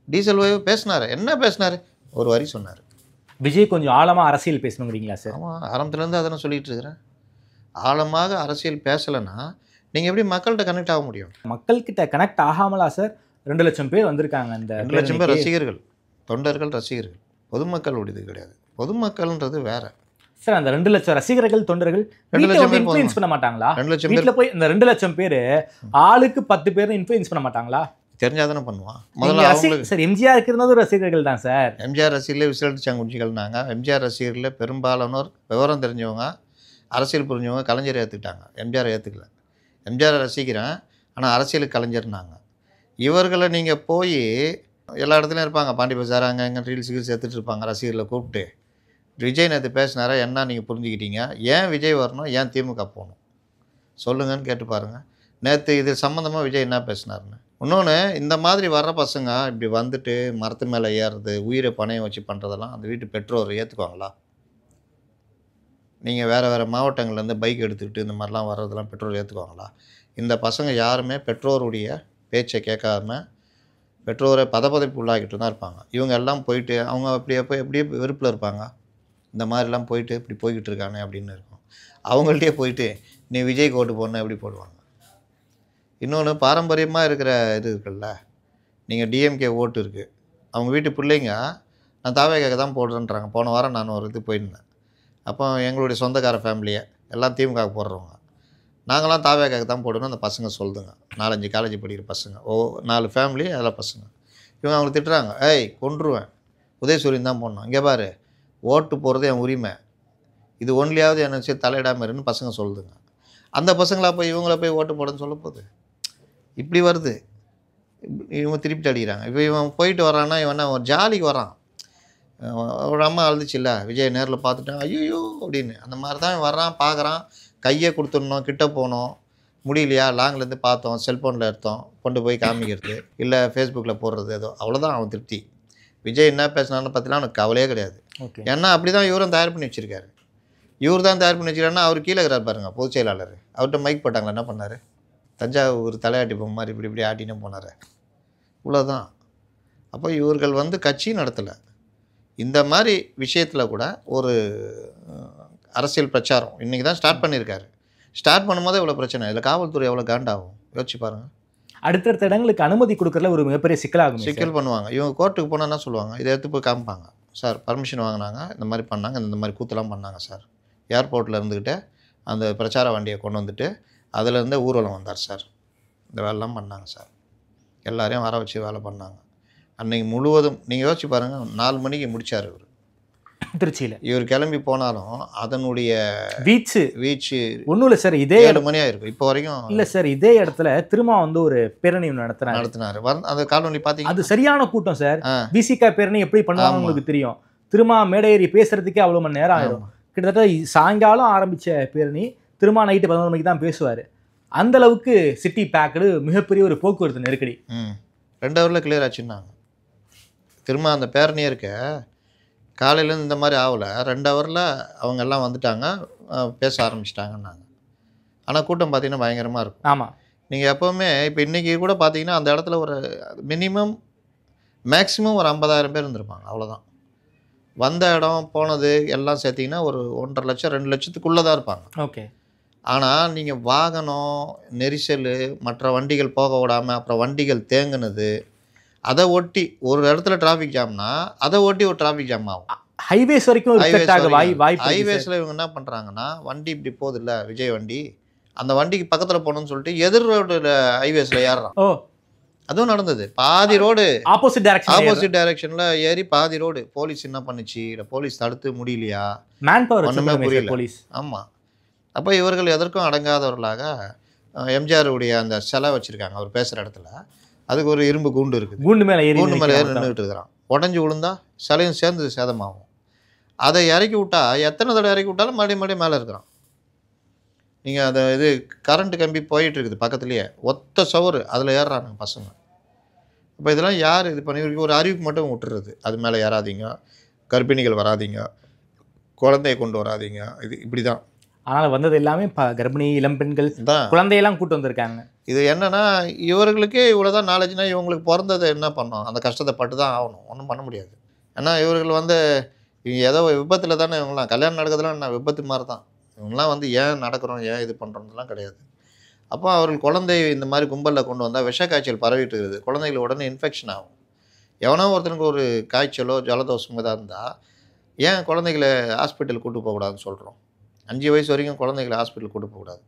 டீசல் உயர்வு பேசினாரு, என்ன பேசினாரு? ஒரு வரி சொன்னார். விஜய் கொஞ்சம் ஆழமாக அரசியல் பேசணுங்கிறீங்களா சார்? ஆமாம், ஆரம்பத்துலேருந்து அதை நான் சொல்லிகிட்டு இருக்கிறேன். ஆழமாக அரசியல் பேசலைன்னா நீங்கள் எப்படி மக்கள்கிட்ட கனெக்ட் ஆக முடியும்? மக்கள்கிட்ட கனெக்ட் ஆகாமலா சார்? 2 லட்சம் பேர் வந்திருக்காங்க. இந்த 2 லட்சம் பேர் ரசிகர்கள், தொண்டர்கள், ரசிகர்கள். பொதுமக்களுடையது கிடையாது. பொதுமக்கள்ன்றது வேற சார். அந்த 2 லட்சம் ரசிகர்கள், தொண்டர்கள் இன்ஃப்ளூயன்ஸ் பண்ண மாட்டாங்களா? 2 லட்சம் வீட்டில் போய் இந்த 2 லட்சம் பேர் ஆளுக்கு 10 பேர் இன்ஃப்ளூயன்ஸ் பண்ண மாட்டாங்களா? தெரிஞ்சால் தானே பண்ணுவான். முதல்ல அவங்களுக்கு சார் எம்ஜிஆருக்கு இருந்தது ரசிகர்கள் தான் சார். எம்ஜிஆர் ரசிகர்களே விசிலடிச்சாங்க குஞ்சிகள்னாங்க. எம்ஜிஆர் ரசிகர்களில் பெரும்பாலானோர் விவரம் தெரிஞ்சவங்க, அரசியல் புரிஞ்சவங்க, கலைஞரை ஏற்றுக்கிட்டாங்க. எம்ஜிஆரை ஏற்றுக்கல. எம்ஜிஆரை ரசிக்கிறேன், ஆனால் அரசியலுக்கு கலைஞர்னாங்க. இவர்களை நீங்கள் போய் எல்லா இடத்துலையும் இருப்பாங்க, பாண்டி பஜார் அங்கே எங்கே ரீல்ஸ் எடுத்துகிட்டு இருப்பாங்க. ரசிகர்களை கூப்பிட்டு விஜய் நேற்று பேசினாரா, என்ன நீங்கள் புரிஞ்சுக்கிட்டீங்க, ஏன் விஜய் வரணும், ஏன் திமுக போகணும் சொல்லுங்கன்னு கேட்டு பாருங்கள். நேற்று இது சம்மந்தமாக விஜய் என்ன பேசினாருன்னு. இன்னொன்று, இந்த மாதிரி வர்ற பசங்க இப்படி வந்துட்டு மரத்து மேலே ஏறுறது, உயிரை பணையம் வச்சு பண்ணுறதெல்லாம் அந்த வீட்டு பெற்றோர் ஏற்றுக்குவாங்களா? நீங்கள் வேறு மாவட்டங்கள்லேருந்து பைக் எடுத்துக்கிட்டு இந்த மாதிரிலாம் வர்றதெல்லாம் பெற்றோர் ஏற்றுக்குவாங்களா? இந்த பசங்க யாருமே பெற்றோருடைய பேச்சை கேட்காம பெற்றோரை பதப்பதைப்பு உள்ளாக்கிட்டு தான் இருப்பாங்க. இவங்க எல்லாம் போயிட்டு அவங்க எப்படியே வெறுப்பில் இருப்பாங்க. இந்த மாதிரிலாம் போயிட்டு இப்படி போய்கிட்டு இருக்கானே அப்படின்னு இருக்கும். அவங்கள்ட்டே போயிட்டு நீ விஜய்க்கு ஓட்டு போடணும் எப்படி போடுவாங்க? இன்னொன்று, பாரம்பரியமாக இருக்கிற இது இருக்குல்ல, நீங்கள் டிஎம்கே ஓட்டு இருக்குது, அவங்க வீட்டு பிள்ளைங்க நான் தாவேக்காக தான் போடுறேன்றாங்க. போன வாரம் நான் ஒரு இது போயிருந்தேன். அப்போ எங்களுடைய சொந்தக்கார ஃபேமிலியை எல்லாம் திமுக போடுறவங்க, நாங்களாம் தாவேக்காக தான் போடணும் அந்த பசங்க சொல்லுதுங்க. 4-5 காலேஜ் படிக்கிற பசங்க, 4 ஃபேமிலி அதில் பசங்க. இவங்க அவங்களை திட்டுறாங்க, ஏய் கொன்றுவேன், உதயசூரியன் தான் போடணும், இங்கே பாரு ஓட்டு போகிறது என் உரிமை, இது ஒன்லியாவது என்ன வச்சு தலையிடாமல் இருன்னு பசங்க சொல்லுதுங்க. அந்த பசங்களாக போய் இவங்கள போய் ஓட்டு போடுன்னு சொல்ல போகுது. இப்படி வருது, இவங்க திருப்பி அடிக்கிறாங்க. இப்போ இவன் போயிட்டு வரான்னா இவன் ஒரு ஜாலிக்கு வரான். ஒரு அம்மா அழுதுச்சு இல்லை, விஜய் நேரில் பார்த்துட்டான் ஐயோ அப்படின்னு. அந்த மாதிரி தான் வர்றான், பார்க்குறான், கையை கொடுத்துடணும், கிட்ட போனோம், முடியலையா லாங்லேருந்து பார்த்தோம், செல்ஃபோனில் எடுத்தோம், கொண்டு போய் காமிக்கிறது, இல்லை ஃபேஸ்புக்கில் போடுறது, ஏதோ அவ்வளோதான் அவன் திருப்தி. விஜய் என்ன பேசினான்னு பார்த்தீங்கன்னா அவனுக்கு கவலையே கிடையாது. ஏன்னா அப்படி தான் இவரும் தயார் பண்ணி வச்சுருக்காரு. இவர் தான் தயார் பண்ணி வச்சுருக்காருன்னா அவர் கீழே இருக்கிறார் பாருங்கள் பொதுச் செயலாளர், அவர்கிட்ட மைக் போட்டாங்களா, என்ன பண்ணார், தஞ்சாவூர் தலையாட்டி பொம்மை மாதிரி இப்படி ஆட்டினே போனார். இவ்வளோதான். அப்போ இவர்கள் வந்து கட்சி நடத்தலை. இந்த மாதிரி விஷயத்தில் கூட ஒரு அரசியல் பிரச்சாரம் இன்றைக்கி தான் ஸ்டார்ட் பண்ணியிருக்காரு. ஸ்டார்ட் பண்ணும்போது இவ்வளோ பிரச்சனை, இதில் காவல்துறை எவ்வளோ காண்டாகும் யோசிச்சு பாருங்கள். அடுத்தடுத்த இடங்களுக்கு அனுமதி கொடுக்கறதுல ஒரு மிகப்பெரிய சிக்கலாகும். சிக்கல் பண்ணுவாங்க. இவங்க கோர்ட்டுக்கு போனால் என்ன சொல்லுவாங்க, இதை எடுத்து போய் காமிப்பாங்க. சார் பர்மிஷன் வாங்கினாங்க, இந்த மாதிரி பண்ணாங்க, இந்த மாதிரி கூத்தெல்லாம் பண்ணாங்க சார், ஏர்போர்ட்டில் இருந்துக்கிட்டு அந்த பிரச்சார வண்டியை கொண்டு வந்துட்டு அதிலேருந்து ஊர்வலம் வந்தார் சார், இந்த வேலைலாம் பண்ணாங்க சார், எல்லாரையும் வர வச்சு வேலை பண்ணாங்க. அன்றைக்கி முழுவதும் நீங்கள் யோசிச்சு பாருங்கள், 4 மணிக்கு முடித்தார் இவர் திருச்சியில். இவர் கிளம்பி போனாலும் அதனுடைய வீச்சு ஒன்றும் இல்லை சார், இதே 7 மணி ஆயிருக்கும் இப்போ வரைக்கும். இல்லை சார், இதே இடத்துல திரும்ப வந்து ஒரு பேரணி நடத்தினார். அந்த காலனி பார்த்தீங்கன்னா அது சரியான கூட்டம் சார். விசிகா பேரணி எப்படி பண்ணுவாங்க உங்களுக்கு தெரியும். திரும்ப மேடையேறி பேசுறதுக்கே அவ்வளோ மணி நேரம் ஆயிடும். கிட்டத்தட்ட சாயங்காலம் ஆரம்பித்த பேரணி திரும்ப நைட்டு 11 மணிக்கு தான் பேசுவார். அந்த அளவுக்கு சிட்டி பேக்கடு, மிகப்பெரிய ஒரு போக்குவரத்து நெருக்கடி. 2 ஹவரில் கிளியர் ஆச்சுன்னாங்க. திரும்ப அந்த பேரணியே இருக்க காலையிலேருந்து இந்த மாதிரி ஆகலை, 2 ஹவரில் அவங்க எல்லாம் வந்துட்டாங்க, பேச ஆரம்பிச்சிட்டாங்கன்னாங்க. ஆனால் கூட்டம் பார்த்தீங்கன்னா பயங்கரமாக இருக்கும். ஆமாம், நீங்கள் எப்போவுமே இப்போ இன்றைக்கி கூட பார்த்தீங்கன்னா அந்த இடத்துல ஒரு மினிமம் மேக்ஸிமம் ஒரு 50,000 பேர் இருந்திருப்பாங்க, அவ்வளோதான். வந்த இடம் போனது எல்லாம் சேர்த்திங்கன்னா ஒரு 1.5 லட்சம் 2 லட்சத்துக்குள்ளே தான் இருப்பாங்க. ஓகே. ஆனால் நீங்கள் வாகனம் நெரிசல், மற்ற வண்டிகள் போக விடாமல், அப்புறம் வண்டிகள் தேங்குனது, அதை ஒட்டி ஒரு இடத்துல டிராஃபிக் ஜாம்னா அதை ஒட்டி ஒரு டிராஃபிக் ஜாம் ஆகும். ஹைவேஸ் வரைக்கும் ஹைவேஸில் இவங்க என்ன பண்ணுறாங்கன்னா, வண்டி இப்படி போகுது இல்லை விஜய் வண்டி, அந்த வண்டிக்கு பக்கத்தில் போகணும்னு சொல்லிட்டு எதிர் ரோடு ஹைவேஸில் ஏறுறான். அதுவும் நடந்தது. பாதி ரோடு ஆப்போசிட் டைரக்ஷனில் ஏறி பாதி ரோடு. போலீஸ் என்ன பண்ணுச்சு, இல்லை போலீஸ் தடுத்து முடியலையா, ஒன்றுமே புரியல. ஆமாம். அப்போ இவர்கள் எதற்கும் அடங்காதவர்களாக எம்ஜிஆருடைய அந்த சிலை வச்சுருக்காங்க அவர் பேசுகிற இடத்துல. அதுக்கு ஒரு இரும்பு கூண்டு இருக்குது, கூண்டு மேலே நின்றுட்டு இருக்கிறான். உடஞ்சி விழுந்தா சிலையும் சேர்ந்து சேதமாகும். அதை இறக்கி விட்டா எத்தனை தடவை இறக்கி விட்டாலும் மறுபடியும் மேலே இருக்கிறான். நீங்கள் அந்த இது கரண்ட் கம்பி போயிட்டு இருக்குது பக்கத்துலேயே, ஒத்த சவறு, அதில் ஏறுறானுங்க பசங்க. இப்போ இதெல்லாம் யார் இது பண்ணி ஒரு அறிவிப்பு மட்டும் விட்டுறது, அது மேலே ஏறாதீங்க, கர்ப்பிணிகள் வராதிங்க, குழந்தைய கொண்டு வராதிங்க, இது இப்படி தான். ஆனால் வந்தது எல்லாமே கர்ப்பிணி இளம் பெண்கள் தான், குழந்தையெல்லாம் கூட்டு வந்திருக்காங்க. இது என்னென்னா இவர்களுக்கே இவ்வளோ தான் நாலேஜ்னா இவங்களுக்கு பிறந்ததை என்ன பண்ணோம், அந்த கஷ்டத்தை பட்டு தான் ஆகணும், ஒன்றும் பண்ண முடியாது. ஏன்னா இவர்கள் வந்து இவங்க ஏதோ விபத்தில் தானே, இவங்களாம் கல்யாணம் நடக்கிறதுலாம் என்ன விபத்து மாதிரி தான். இவங்களாம் வந்து ஏன் நடக்கிறோம், ஏன் இது பண்ணுறோம்லாம் கிடையாது. அப்போ அவர்கள் குழந்தை இந்த மாதிரி கும்பலில் கொண்டு வந்தால் விஷ காய்ச்சல் பரவிட்டு இருக்குது, குழந்தைகள் உடனே இன்ஃபெக்ஷன் ஆகும். எவனோ ஒருத்தனுக்கு ஒரு காய்ச்சலோ ஜலதோஷமோ தான் இருந்தால் ஏன் குழந்தைகளை ஹாஸ்பிட்டல் கூட்டு போகக்கூடாதுன்னு சொல்கிறோம். 5 வயசு வரைக்கும் குழந்தைகளை ஹாஸ்பிட்டல் கூட்டு போகக்கூடாது.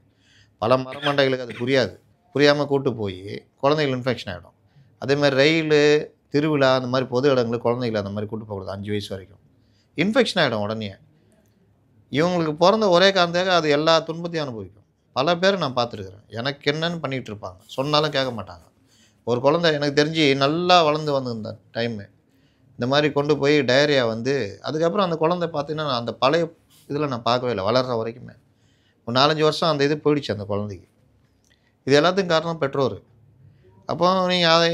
பல மரமண்டைகளுக்கு அது புரியாது. புரியாமல் கூட்டு போய் குழந்தைகள் இன்ஃபெக்ஷன் ஆகிடும். அதேமாதிரி ரயில், திருவிழா அந்த மாதிரி பொது இடங்களுக்கு குழந்தைகளை அந்த மாதிரி கூட்டு போகக்கூடாது 5 வயசு வரைக்கும். இன்ஃபெக்ஷன் ஆகிடும் உடனே. இவங்களுக்கு பிறந்த ஒரே காரணத்துக்காக அது எல்லா துன்பத்தையும் அனுபவிக்கும். பல பேர் நான் பார்த்துருக்குறேன். எனக்கு என்னன்னு பண்ணிகிட்டு இருப்பாங்க, சொன்னாலும் கேட்க மாட்டாங்க. ஒரு குழந்தை எனக்கு தெரிஞ்சு நல்லா வளர்ந்து வந்திருந்த டைமு இந்த மாதிரி கொண்டு போய் டயரியா வந்து, அதுக்கப்புறம் அந்த குழந்தை பார்த்தீங்கன்னா அந்த பழைய இதில் நான் பார்க்கவே இல்லை. வளர்கிற வரைக்குமே ஒரு 4-5 வருஷம் அந்த இது போயிடுச்சு அந்த குழந்தைக்கு. இது எல்லாத்துக்கும் காரணம் பெற்றோர். அப்போ நீங்கள் அதை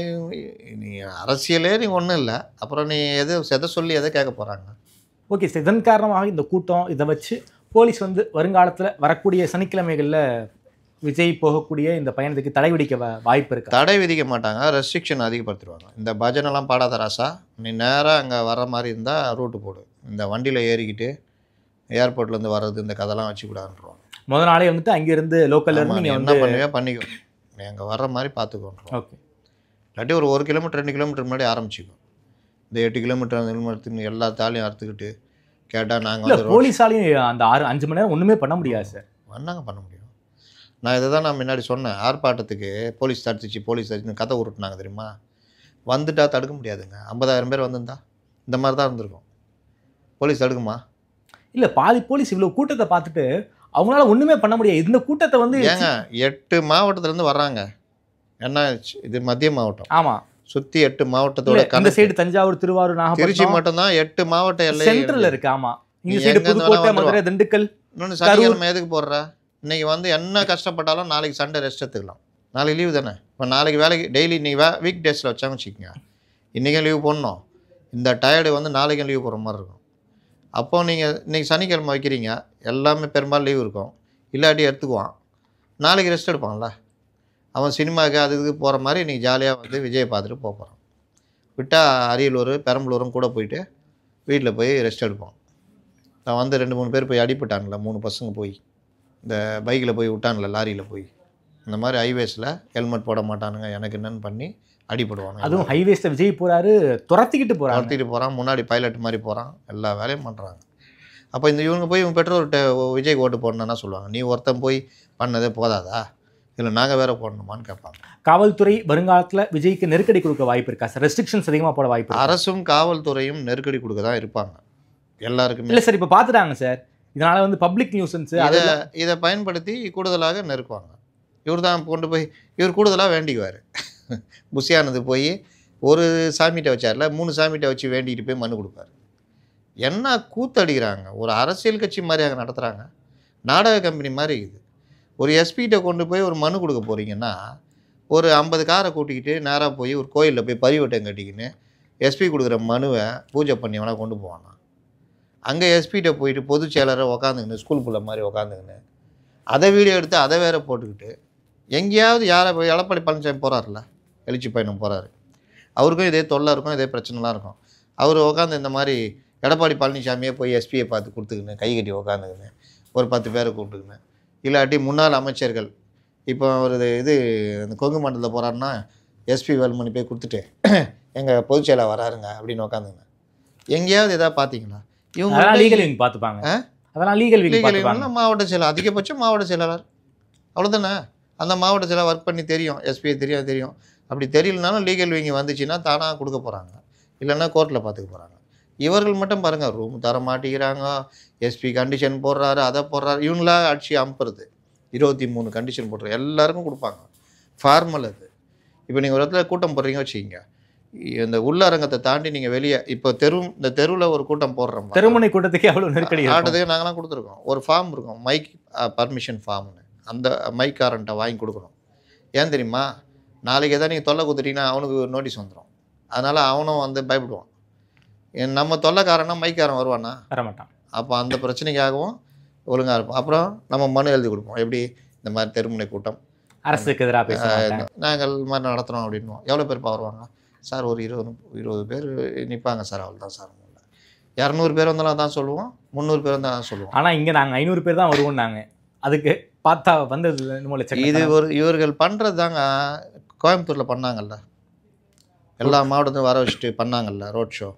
அரசியலே நீங்கள் ஒன்றும் இல்லை, அப்புறம் நீ எதை சொல்லி எதை கேட்க போகிறாங்க? ஓகே சார், இதன் காரணமாக இந்த கூட்டம் இதை வச்சு போலீஸ் வந்து வருங்காலத்தில் வரக்கூடிய சனிக்கிழமைகளில் விஜய் போகக்கூடிய இந்த பயணத்துக்கு தடை விதிக்க வாய்ப்பு இருக்குது? தடை விதிக்க மாட்டாங்க, ரெஸ்ட்ரிக்ஷன் அதிகப்படுத்திடுவாங்க. இந்த பஜனைலாம் பாடாத ராசா, நீ நேராக அங்கே வர மாதிரி இருந்தால் ரூட்டு போடு, இந்த வண்டியில் ஏறிக்கிட்டு ஏர்போர்ட்லேருந்து வர்றது இந்த கதைலாம் வச்சுக்கூடாதுன்றோம். முதல் நாளே வந்துட்டு அங்கேருந்து லோக்கல்ல இருந்து நீங்கள் என்ன பண்ணுவியா பண்ணிக்கோ, நீ அங்கே வர்ற மாதிரி பார்த்துக்கோன்றோம். ஓகே, இல்லாட்டி ஒரு 1 கிலோமீட்டர் 2 கிலோமீட்டர் முன்னாடி ஆரம்பிச்சிக்கும். இந்த 8 கிலோமீட்டர் அந்த கிலோமீட்டர் எல்லா தாலையும் அறுத்துக்கிட்டு கேட்டால் நாங்கள் வந்து போலீஸாலையும் அந்த 5 மணி நேரம் ஒன்றுமே பண்ண முடியாது சார். என்னங்க பண்ண முடியும்? நான் இதை தான் நான் முன்னாடி சொன்னேன். ஆர்ப்பாட்டத்துக்கு போலீஸ் தடுத்துச்சு கதை உருட்டுனாங்க தெரியுமா? வந்துட்டா தடுக்க முடியாதுங்க. 50,000 பேர் வந்திருந்தா இந்த மாதிரி தான் இருந்திருக்கும். போலீஸ் தடுக்குமா? இல்லை, பாதி போலீஸ் இவ்வளோ கூட்டத்தை பார்த்துட்டு அவங்களால ஒன்றுமே பண்ண முடியாது. இந்த கூட்டத்தை வந்து ஏங்க 8 மாவட்டத்துலேருந்து வர்றாங்க. என்ன இது மத்திய மாவட்டம்? ஆமாம், சுற்றி 8 மாவட்டத்தோட அந்த சைடு தஞ்சாவூர், திருவாரூர், திருச்சி நாகப்பட்டினம் மட்டும்தான் 8 மாவட்ட எல்லை சென்ட்ரல் இருக்கு. ஆமாம், இந்த சைடு புதுக்கோட்டை, மதுரை, திண்டுக்கல். இன்னொன்று சனிக்கிழமை எதுக்கு போடுற? இன்னைக்கு வந்து என்ன கஷ்டப்பட்டாலும் நாளைக்கு சண்டே ரெஸ்ட் எடுத்துக்கலாம். நாளைக்கு லீவு தானே. இப்போ நாளைக்கு வேலைக்கு டெய்லி நீ வீக் டேஸில் வச்சாங்க வச்சுக்கோங்க, இன்றைக்கும் லீவ் போடணும், இந்த டயர்டு வந்து நாளைக்கும் லீவ் போடுற மாதிரி இருக்கும். அப்போ நீங்கள் இன்றைக்கி சனிக்கிழமை வைக்கிறீங்க, எல்லாமே பெரும்பாலும் லீவ் இருக்கும், இல்லாட்டி எடுத்துக்குவான், நாளைக்கு ரெஸ்ட் எடுப்பான்ல. அவன் சினிமாவுக்கு அது இதுக்கு போகிற மாதிரி இன்றைக்கி ஜாலியாக வந்து விஜயை பார்த்துட்டு போகிறான். விட்டால் அரியலூர், பெரம்பலூரும் கூட போயிட்டு வீட்டில் போய் ரெஸ்ட் எடுப்போம். நான் வந்து 2-3 பேர் போய் அடிப்பட்டானுல, 3 பசங்க போய் இந்த பைக்கில் போய் விட்டானுல, லாரியில் போய் இந்த மாதிரி ஹைவேஸில் ஹெல்மெட் போட மாட்டானுங்க, எனக்கு என்னென்னு பண்ணி அடிப்படுவாங்க. அதுவும் ஹைவேஸில் விஜய் போகிறாரு, துரத்திக்கிட்டு போகிறான், முன்னாடி பைலட் மாதிரி போகிறான், எல்லா வேலையும் பண்ணுறாங்க. அப்போ இவங்க போய் இவங்க பெற்றோர்கிட்ட விஜய்க்கு ஓட்டு போடணுன்னா சொல்லுவாங்க, நீ ஒருத்தன் போய் பண்ணதே போதாதா, இல்லை நாங்கள் வேறு போடணுமான்னு கேட்பாங்க. காவல்துறை வருங்காலத்தில் விஜய்க்கு நெருக்கடி கொடுக்க வாய்ப்பு இருக்கா சார்? ரெஸ்ட்ரிக்ஷன்ஸ் அதிகமாக போட வாய்ப்பு? அரசும் காவல்துறையும் நெருக்கடி கொடுக்க தான் இருப்பாங்க எல்லாருக்குமே. இல்லை சார், இப்போ பார்த்துட்டாங்க சார், இதனால் வந்து பப்ளிக் நியூசன்ஸ் இதை பயன்படுத்தி கூடுதலாக நெருக்குவாங்க. இவர் தான் கொண்டு போய் இவர் கூடுதலாக வேண்டிக்குவார். புஷியானது போய் ஒரு சாமிகிட்ட வச்சார்ல, 3 சாமிகிட்ட வச்சு வேண்டிக்கிட்டு போய் மனு கொடுப்பார். என்ன கூத்தடிக்கிறாங்க, ஒரு அரசியல் கட்சி மாதிரி அங்கே நடத்துகிறாங்க, நாடக கம்பெனி மாதிரி இது. ஒரு எஸ்பிகிட்ட கொண்டு போய் ஒரு மனு கொடுக்க போகிறீங்கன்னா, ஒரு 50 காரை கூட்டிக்கிட்டு நேராக போய் ஒரு கோயிலில் போய் பரிவட்டம் கட்டிக்கின்னு எஸ்பி கொடுக்குற மனுவை பூஜை பண்ணி வேணால் கொண்டு போவானா? அங்கே எஸ்பிகிட்ட போயிட்டு பொதுச் செயலரை உக்காந்துக்கின்னு ஸ்கூல் புள்ள மாதிரி உக்காந்துக்கின்னு அதை வீடியோ எடுத்து அதை வேற போட்டுக்கிட்டு எங்கேயாவது யாரை போய் எடப்பாடி பழனிசாமி போகிறாருல்ல, எழுச்சி பயணம் போகிறாரு, அவருக்கும் இதே தொல்லை இருக்கும், இதே பிரச்சனைலாம் இருக்கும். அவர் உட்காந்து இந்த மாதிரி எடப்பாடி பழனிசாமியே போய் எஸ்பியை பார்த்து கொடுத்துக்கின்னு கை கட்டி உக்காந்துக்கின்னு ஒரு 10 பேரை கூப்பிட்டுக்கின்னு, இல்லாட்டி முன்னாள் அமைச்சர்கள் இப்போ ஒரு இது இந்த கொங்கு மண்டலத்தில் போகிறாருன்னா எஸ்பி வேலுமணி போய் கொடுத்துட்டு எங்கள் பொதுச் செயலாளர் வராருங்க அப்படின்னு உட்காந்துங்க. எங்கேயாவது எதாவது பார்த்தீங்களா? இவங்க லீகல் விங் பார்த்துப்பாங்க. அதெல்லாம் லீகல் விங் மாவட்ட செயலாளர், அதிகபட்சம் மாவட்ட செயலாளர், அவ்வளோதானே. அந்த மாவட்ட செயலாளர் ஒர்க் பண்ணி தெரியும், எஸ்பியை தெரியும். அப்படி தெரியலனாலும் லீகல் விங் வந்துச்சுன்னா தானாக கொடுக்க போகிறாங்க, இல்லைன்னா கோர்ட்டில் பார்த்துக்க போகிறாங்க. இவர்கள் மட்டும் பாருங்கள், ரூம் தர மாட்டேங்கிறாங்க, எஸ்பி கண்டிஷன் போடுறாரு, அதை போடுறாரு, இவங்களா ஆட்சி அமுப்புறது. 23 கண்டிஷன் போடுற எல்லாருக்கும் கொடுப்பாங்க, ஃபார்மல் அது. இப்போ நீங்கள் ஒரு இடத்துல கூட்டம் போடுறீங்க வச்சுக்கிங்க, இந்த உள்ளரங்கத்தை தாண்டி நீங்கள் வெளியே இப்போ இந்த தெருவில் ஒரு கூட்டம் போடுறோம், தெருமுனை கூட்டத்துக்கு எவ்வளோ நெருக்கடி ஆட்டத்துக்கு நாங்களாம் கொடுத்துருக்கோம். ஒரு ஃபார்ம் இருக்கும், மைக் பர்மிஷன் ஃபார்ம்னு, அந்த மைக்காரன்ட்ட வாங்கி கொடுக்கணும். ஏன் தெரியுமா? நாளைக்கு எதாவது நீங்கள் தொல்லை கொடுத்துட்டீங்கன்னா அவனுக்கு நோட்டீஸ் வந்துடும். அதனால் அவனும் வந்து பயப்படுவான். நம்ம தொல்லைக்காரனா மைக்காரன் வருவானா? வரமாட்டான். அப்போ அந்த பிரச்சனைக்காகவும் ஒழுங்காக இருப்போம். அப்புறம் நம்ம மனு எழுதி கொடுப்போம், எப்படி இந்த மாதிரி தெருமுனை கூட்டம் அரசுக்கு எதிராக பேசுகிறாங்க, நாங்கள் மாதிரி நடத்துகிறோம் அப்படின்வோம். எவ்வளோ பேர் வருவாங்க சார்? ஒரு 20 பேர் நிற்பாங்க சார், அவ்வளோ தான் சார். 200 பேர் வந்தாலும் தான் சொல்லுவோம், 300 பேர் வந்தால் தான் சொல்லுவோம். ஆனால் இங்கே நாங்கள் 500 பேர் தான் வருவோம். நாங்கள் அதுக்கு பார்த்தா வந்தது இது இவர்கள் பண்ணுறது தாங்க. கோயம்புத்தூரில் பண்ணாங்கல்ல, எல்லா மாவட்டத்தையும் வர வச்சுட்டு பண்ணாங்கல்ல ரோட் ஷோ,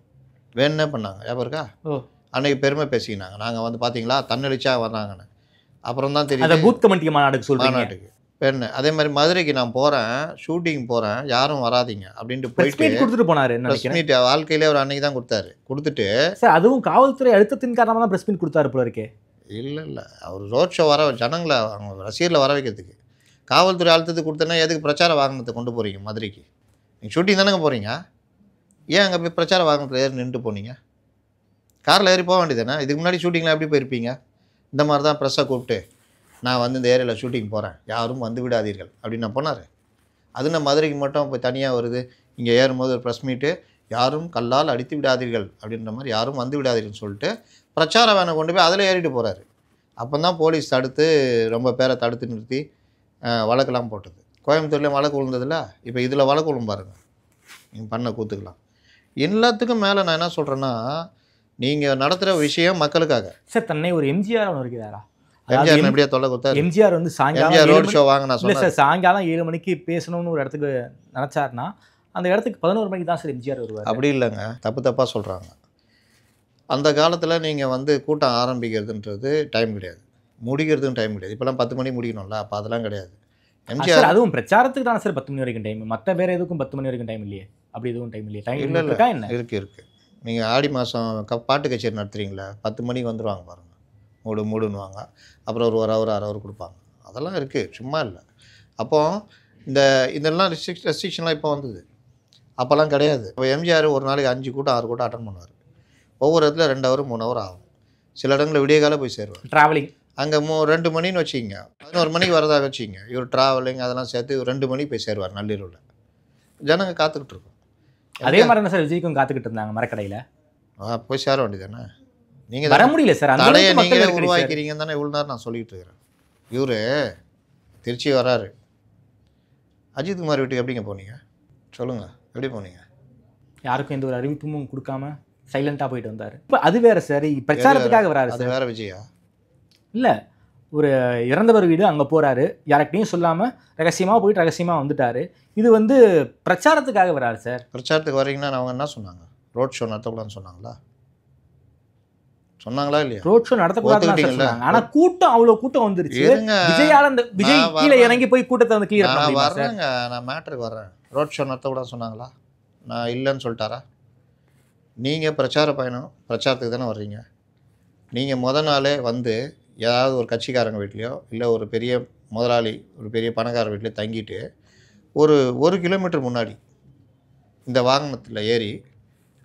வேணுன்னே பண்ணாங்க. ஞாபகம் இருக்கா? அன்றைக்கி பெருமை பேசிக்கினாங்க, நாங்கள் வந்து பார்த்தீங்களா தன்னெழுச்சியாக வர்றாங்கன்னு. அப்புறம் தான் தெரியும் பூத் கமிட்டி மாநாட்டுக்கு மாநாட்டுக்கு பெண்ணு. அதே மாதிரி மதுரைக்கு நான் போகிறேன், ஷூட்டிங் போகிறேன், யாரும் வராதீங்க அப்படின்ட்டு போயிட்டு கொடுத்துட்டு போனாரு. ப்ரெஸ் மீட் வாழ்க்கையிலே ஒரு அன்னைக்கு தான் கொடுத்தாரு. கொடுத்துட்டு சார் அதுவும் காவல்துறை அழுத்தத்தின் காரணமாக தான் ப்ரெஸ் மீட் கொடுத்தாரு போல இருக்கே. இல்லை அவர் ரோட் ஷோ ஜனங்களை அவங்க ரசிகர்களை வர வைக்கிறதுக்கு காவல்துறை அழுத்தத்துக்கு கொடுத்தனா எதுக்கு பிரச்சார வாகனத்தை கொண்டு போகிறீங்க மதுரைக்கு? நீங்கள் ஷூட்டிங் தானேங்க போகிறீங்க, ஏன் அங்கே போய் பிரச்சார வாகனத்தில் ஏறி நின்று போனீங்க? காரில் ஏறி போக வேண்டியதுதானே? இதுக்கு முன்னாடி ஷூட்டிங்கில் எப்படி போயிருப்பீங்க? இந்த மாதிரி தான் ப்ரெஸ்ஸை கூப்பிட்டு நான் வந்து இந்த ஏரியாவில் ஷூட்டிங் போகிறேன், யாரும் வந்து விடாதீர்கள் அப்படின்னு நான் போனார். அது நான் மதுரைக்கு மட்டும் இப்போ தனியாக வருது. இங்கே ஏறும்போது ஒரு ப்ரெஸ் மீட்டு, யாரும் கல்லால் அடித்து விடாதீர்கள் அப்படின்ற மாதிரி, யாரும் வந்து விடாதீர்கள்னு சொல்லிட்டு பிரச்சார வேனை கொண்டு போய் அதில் ஏறிட்டு போகிறாரு. அப்போ தான் போலீஸ் தடுத்து ரொம்ப பேரை தடுத்து நிறுத்தி வழக்கெல்லாம் போட்டது. கோயம்புத்தூர்லேயும் வழக்கு விழுந்ததில்ல, இப்போ இதில் வழக்கு விழும் பாருங்கள். நீங்கள் பண்ண கூத்துக்கலாம். எல்லாத்துக்கும் மேலே நான் என்ன சொல்கிறேன்னா, நீங்கள் நடத்துகிற விஷயம் மக்களுக்காக. சார் தன்னை ஒரு எம்ஜிஆர் ஒன்று இருக்கிறாரா? எம்ஜிஆர் எப்படியா தொல்லை கொடுத்தாரு? எம்ஜிஆர் வந்து சாயங்காலம் ரோட் ஷோ வாங்க நான் சார் சாயங்காலம் 7 மணிக்கு பேசணும்னு ஒரு இடத்துக்கு நினச்சாருன்னா அந்த இடத்துக்கு 11 மணிக்கு தான் சார் எம்ஜிஆர் வருவார். அப்படி இல்லைங்க, தப்பாக சொல்கிறாங்க. அந்த காலத்தில் நீங்கள் வந்து கூட்டம் ஆரம்பிக்கிறதுன்றது டைம் கிடையாது, முடிக்கிறதும் டைம் கிடையாது. இப்போலாம் 10 மணிக்கு முடிக்கணும்ல, அப்போ அதெல்லாம் கிடையாது. எம்ஜிஆர் அதுவும் பிரச்சாரத்துக்கு தானே சார் 10 மணி வரைக்கும் டைம், மற்ற வேறு எதுக்கும் 10 மணி வரைக்கும் டைம் இல்லையே? அப்படி எதுவும் டைம் இல்லையே? டைம் இல்லை என்ன இருக்குது. நீங்கள் ஆடி மாதம் பாட்டு கச்சேரி நடத்துகிறீங்களா, 10 மணிக்கு வந்துடுவாங்க பாருங்கள், மூடுன்னுவாங்க. அப்புறம் ஒரு அரை ஹவர் கொடுப்பாங்க. அதெல்லாம் இருக்குது, சும்மா இல்லை. அப்போது இதெல்லாம் ரெஸ்ட்ரிக்ஷன்லாம் இப்போ வந்தது, அப்போல்லாம் கிடையாது. இப்போ எம்ஜிஆர் ஒரு நாளைக்கு 5 கூட்டம் 6 கூட்டம் அட்டன் பண்ணுவார். ஒவ்வொரு இடத்துல 2 ஹவர் 3 ஹவர் ஆகும். சில இடங்களில் விடிய காலம் போய் சேருவார். ட்ராவலிங் அங்கே 2 மணின்னு வச்சுக்கிங்க, 11 மணிக்கு வரதாக வச்சுக்கிங்க. இவர் ட்ராவலிங் அதெல்லாம் சேர்த்து 2 மணிக்கு போய் சேருவார் நள்ளிரவில். ஜனங்க காத்துக்கிட்டு இருக்கோம். அதே மாதிரி தான் சார் விஜய்க்கும் காத்துக்கிட்டு இருந்தாங்க மரக்கடையில். போய் சேர வேண்டியதானே? நீங்கள் வர முடியல சார், அந்த தடையை நீங்களே உருவாக்கிறீங்கன்னு தானே இவ்வளோ நேரம் நான் சொல்லிகிட்டு இருக்கிறேன். இவர் திருச்சி வராரு, அஜித் குமார் வீட்டுக்கு எப்படிங்க போனீங்க சொல்லுங்கள்? எப்படி போனீங்க? யாருக்கும் எந்த ஒரு அறிவிப்பும் கொடுக்காம சைலண்டாக போயிட்டு வந்தார். இப்போ அது வேற சார், பிரச்சாரத்துக்காக வராரு. அது வேற விஜயா இல்லை, ஒரு இறந்தவர் வீடு அங்கே போகிறாரு, யார்கிட்டையும் சொல்லாமல் ரகசியமாக போயிட்டு ரகசியமாக வந்துட்டார். இது வந்து பிரச்சாரத்துக்காக வராரு சார். பிரச்சாரத்துக்கு வரீங்கன்னா அவங்க என்ன சொன்னாங்க? ரோட் ஷோ நடத்தக்கூடாதுன்னு சொன்னாங்களா? சொன்னாங்களா இல்லையா? ரோட் ஷோ நடத்தக்கூடாது. ஆனால் கூட்டம் அவ்வளோ கூட்டம் வந்துருச்சு. விஜயால அந்த விஜய் கீழே இறங்கி போய் கூட்டத்தை வந்து கிளியர் பண்ண வர்றேங்க. நான் மேட்டருக்கு வர்றேன். ரோட் ஷோ நடத்தக்கூடாது சொன்னாங்களா? நான் இல்லைன்னு சொல்லிட்டாரா? நீங்கள் பிரச்சார பயணம் பிரச்சாரத்துக்கு தானே வர்றீங்க. நீங்கள் முத நாளே வந்து ஏதாவது ஒரு கட்சிக்காரங்க வீட்லையோ இல்லை ஒரு பெரிய முதலாளி ஒரு பெரிய பணக்கார வீட்லையோ தங்கிட்டு ஒரு 1 கிலோமீட்டர் முன்னாடி இந்த வாகனத்தில் ஏறி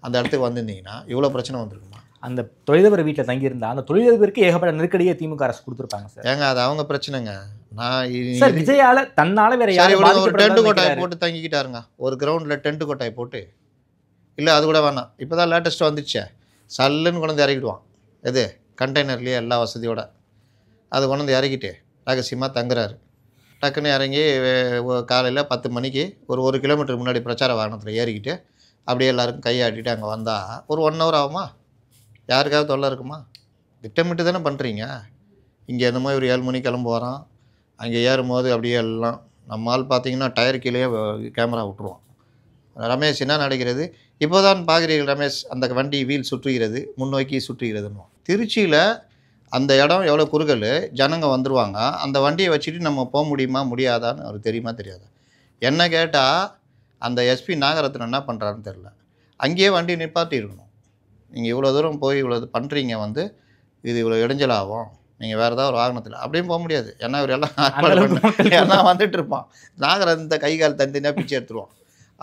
அந்த இடத்துக்கு வந்திருந்தீங்கன்னா இவ்வளோ பிரச்சனை வந்திருக்குமா? அந்த தொழிலதிபர் வீட்டில் தங்கியிருந்தா அந்த தொழிலதிபருக்கு ஏகப்பட்ட நெருக்கடியை திமுக அரசு கொடுத்துருப்பாங்க சார். ஏங்க அது அவங்க பிரச்சனைங்க. நான் சார் விஜயால தன்னால வேற யாரும் ஒரு டென்ட் கொட்டாய் போட்டு தங்கிக்கிட்டாருங்க. ஒரு கிரவுண்டில் டென்ட் கொட்டாய் போட்டு, இல்லை அது கூட வேணாம், இப்போ தான் லேட்டஸ்ட்டாக வந்துடுச்சே, சல்லுன்னு கொண்டு வந்து இறக்கிடுவான். எது கண்டெய்னர்லேயே எல்லா வசதியோட அது கொண்டு வந்து இறக்கிட்டு ரகசியமாக தங்குறாரு. டக்குன்னு இறங்கி காலையில் 10 மணிக்கு ஒரு 1 கிலோமீட்டருக்கு முன்னாடி பிரச்சார வாகனத்தில் ஏறிக்கிட்டு அப்படியே எல்லாருக்கும் கையாட்டிட்டு அங்கே வந்தால் ஒரு 1 ஹவர் ஆகுமா? யாருக்காவது தொல்லை இருக்குமா? திட்டமிட்டு தானே பண்ணுறீங்க. இங்கே இந்த மாதிரி ஒரு 7 மணிக்கு கிளம்பு வரோம், அங்கே ஏறும்போது அப்படியே எல்லாம் நம்மால் பார்த்தீங்கன்னா டயர் கீழே கேமரா விட்டுருவோம். ரமேஷ் என்ன நடக்கிறது இப்போ தான் பார்க்குறீர்கள் ரமேஷ், அந்த வண்டி வீல் சுற்றுகிறது, முன்னோக்கி சுற்றுகிறதுன்னு. திருச்சியில் அந்த இடம் எவ்வளோ குறுகல், ஜனங்க வந்துடுவாங்க. அந்த வண்டியை வச்சுட்டு நம்ம போக முடியுமா முடியாதான்னு அவருக்கு தெரியுமா தெரியாதா? என்ன கேட்டால் அந்த எஸ்பி நாகரத்னம் என்ன பண்ணுறாருன்னு தெரில, அங்கேயே வண்டி நிப்பாட்டி இருக்கணும். நீங்கள் இவ்வளோ தூரம் போய் இவ்வளோ பண்ணுறீங்க, வந்து இது இவ்வளோ இடைஞ்சலாகும், நீங்கள் வேறு ஏதாவது ஒரு வாகனத்தில் அப்படியும் போக முடியாது. ஏன்னா இவர் எல்லாம் வந்துட்டு இருப்பான். நாகரத்னத்தை கை கால் தனித்தனியாக பிச்சு எடுத்துருவான்.